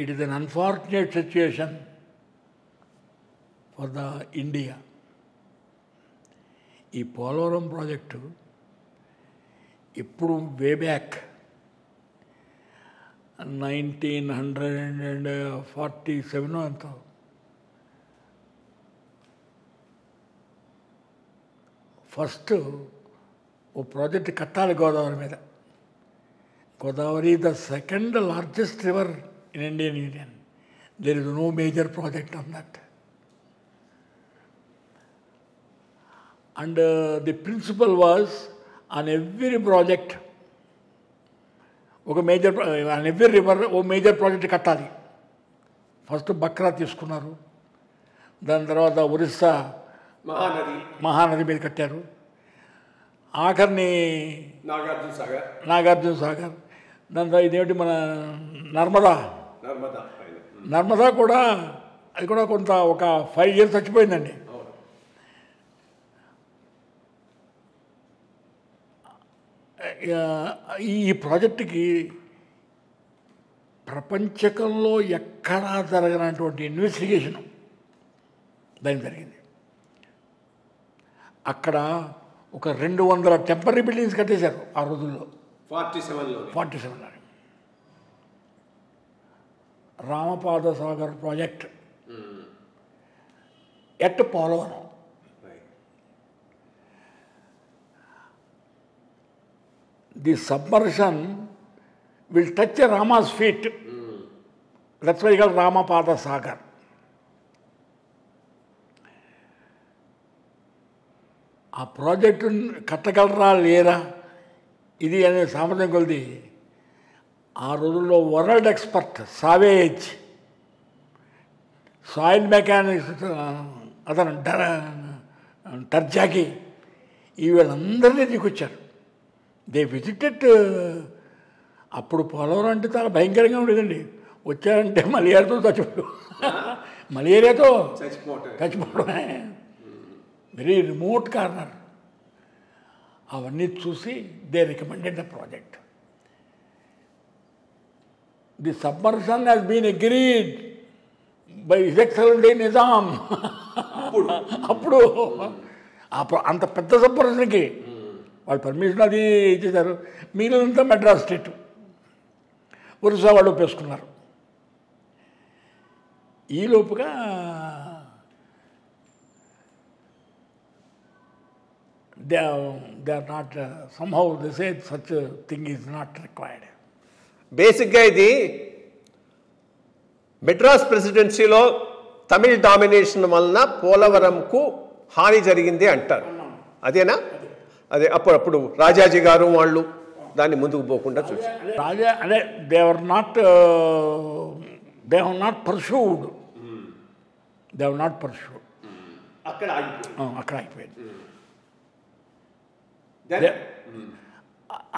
it is an unfortunate situation for the India. ఈ పోలవరం ప్రాజెక్టు ఇప్పుడు వే బ్యాక్ 1947 ఎంతో ఫస్ట్ ఓ ప్రాజెక్ట్ కట్టాలి గోదావరి మీద. Godavari the second largest river in Indian Union. There is no major project on that. And the principle was on every project, on every river, a major project kattali. First Bakra తీసుకున్నారు, దాని తర్వాత ఒరిస్సా మహానది మీద కట్టారు, ఆఖరిని నాగార్జున సాగర్, దాని తర్వాత ఇదేమిటి మన నర్మదా కూడా, అది కూడా కొంత ఒక 5 years చచ్చిపోయిందండి. ఈ ప్రాజెక్టుకి ప్రపంచకంలో ఎక్కడా జరగనటువంటి ఇన్వెస్టిగేషన్ దానికి జరిగింది. అక్కడ ఒక 200 టెంపరీ బిల్డింగ్స్ కట్టేశారు ఆ రోజుల్లో. 47లో Ramapada Sagar project at Polavaram. The submersion will touch Rama's feet. That's why called Ramapada Sagar. ఆ ప్రాజెక్టు కట్టగలరా లేరా ఇది అనే సామర్థ్యం కొలిది ఆ రోజుల్లో world expert Savage, soil mechanics అతను టర్జాకి, ఈ వీళ్ళందరినీ దిగొచ్చారు. They visited. అప్పుడు పోలవరం అంటే చాలా భయంకరంగా ఉండేదండి. వచ్చారంటే మలేరియాతో మలేరియాతో చచ్చిపోవడమే. Very remote corner. అవన్నీ చూసి they recommended the project. The submersion has been agreed by his excellency Nizam. అప్పుడు అంత పెద్ద సబ్మర్షన్కి వాళ్ళు పర్మిషన్ అది ఇచ్చేశారు. మిగిలినంతా మెడ్రాస్ స్టేట్, ఒరిస్సా వాళ్ళు ఒప్పేసుకున్నారు. ఈ లోపుగా they are not somehow they say such a thing is not required. బేసిక్గా ఇది మెడ్రాస్ ప్రెసిడెన్సీలో తమిళ్ డామినేషన్ వలన పోలవరంకు హాని జరిగింది అంటారు. అదేనా? అదే అప్పుడు రాజాజీ గారు వాళ్ళు దాన్ని ముందుకు పోకుండా చూసారు. రాజా అదే దే ఆర్ నాట్ పర్సూడ్. అక్కడ అయిపోయింది.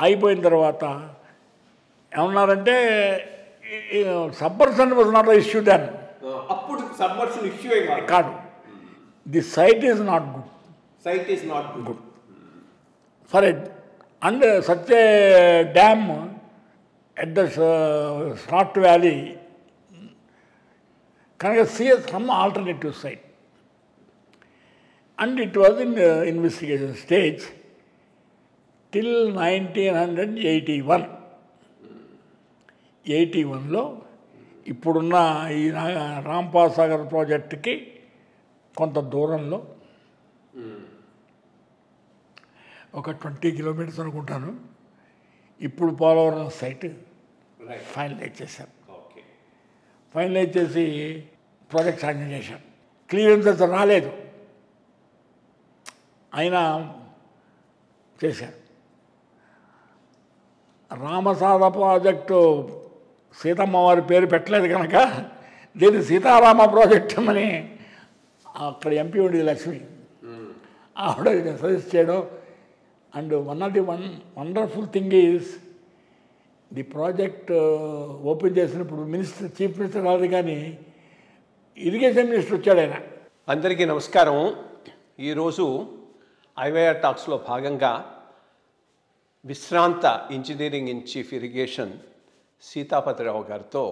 అయిపోయిన తర్వాత ఏమన్నారంటే submersion was not issue then. అప్పుడు సబ్మర్షన్ ఇష్యూ కాదు. The site is not good for it and such a dam at the snot valley కనుక CS some alternative site. And it was in investigation stage till 1981. 81లో ఇప్పుడున్న ఈ రాంపాద సాగర్ ప్రాజెక్టుకి కొంత దూరంలో ఒక 20 కిలోమీటర్స్ అనుకుంటాను ఇప్పుడు పోలవరం సైట్ ఫైనలైజ్ చేశారు. ఫైనలైజ్ చేసి ప్రాజెక్ట్ శాంక్షన్ చేశారు. క్లియరెన్స్ రాలేదు, అయినా చేశారు. రామసాగర ప్రాజెక్టు సీతమ్మ వారి పేరు పెట్టలేదు కనుక దీన్ని సీతారామ ప్రాజెక్టు అని అక్కడ ఎంపీ ఉండేది లక్ష్మి, ఆవిడ సజెస్ట్ చేయడం. And one of the wonderful thing is the project open చేసినప్పుడు చీఫ్ మినిస్టర్ రాదు కానీ ఇరిగేషన్ మినిస్టర్ వచ్చాడు ఆయన. అందరికీ నమస్కారం. ఈరోజు ఐవైఆర్ టాక్స్లో భాగంగా విశ్రాంత engineering in chief irrigation Sitapathi Rao గారితో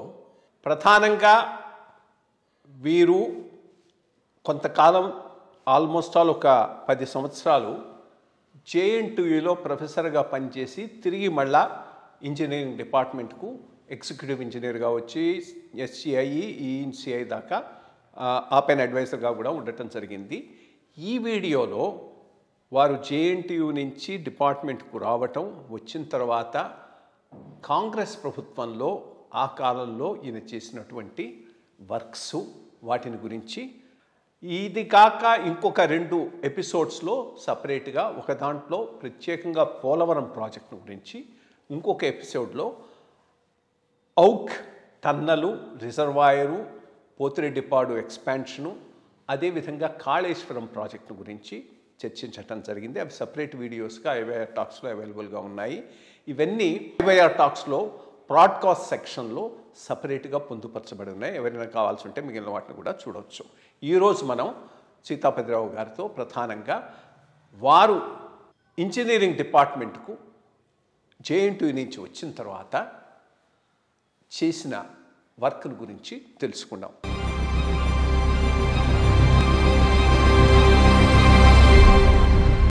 ప్రధానంగా వీరు కొంతకాలం ఆల్మోస్ట్ ఆల్ ఒక 10 సంవత్సరాలు JNTUలో ప్రొఫెసర్గా పనిచేసి తిరిగి మళ్ళా ఇంజనీరింగ్ డిపార్ట్మెంట్కు ఎగ్జిక్యూటివ్ ఇంజనీర్గా వచ్చి SCI ENCI దాకా ఆపెన్ అడ్వైజర్గా కూడా ఉండటం జరిగింది. ఈ వీడియోలో వారు JNTU నుంచి డిపార్ట్మెంట్కు రావటం, వచ్చిన తర్వాత కాంగ్రెస్ ప్రభుత్వంలో ఆ కాలంలో ఈయన చేసినటువంటి వర్క్స్, వాటిని గురించి ఇది కాక ఇంకొక 2 ఎపిసోడ్స్లో సపరేట్గా ఒక దాంట్లో ప్రత్యేకంగా పోలవరం ప్రాజెక్టు గురించి, ఇంకొక ఎపిసోడ్లో ఔక్ టన్నలు, రిజర్వాయరు, పోతిరెడ్డిపాడు ఎక్స్పాన్షను, అదేవిధంగా కాళేశ్వరం ప్రాజెక్టు గురించి చర్చించటం జరిగింది. అవి సపరేట్ వీడియోస్గా ఐవైఆర్ టాక్స్లో అవైలబుల్గా ఉన్నాయి. ఇవన్నీ ఐవైఆర్ టాక్స్లో బ్రాడ్కాస్ట్ సెక్షన్లో సపరేట్గా పొందుపరచబడి ఉన్నాయి. ఎవరైనా కావాల్సి ఉంటే మిగిలిన వాటిని కూడా చూడవచ్చు. ఈరోజు మనం సీతాపతిరావు గారితో ప్రధానంగా వారు ఇంజనీరింగ్ డిపార్ట్మెంట్కు JNTU నుంచి వచ్చిన తర్వాత చేసిన వర్క్ గురించి తెలుసుకున్నాం.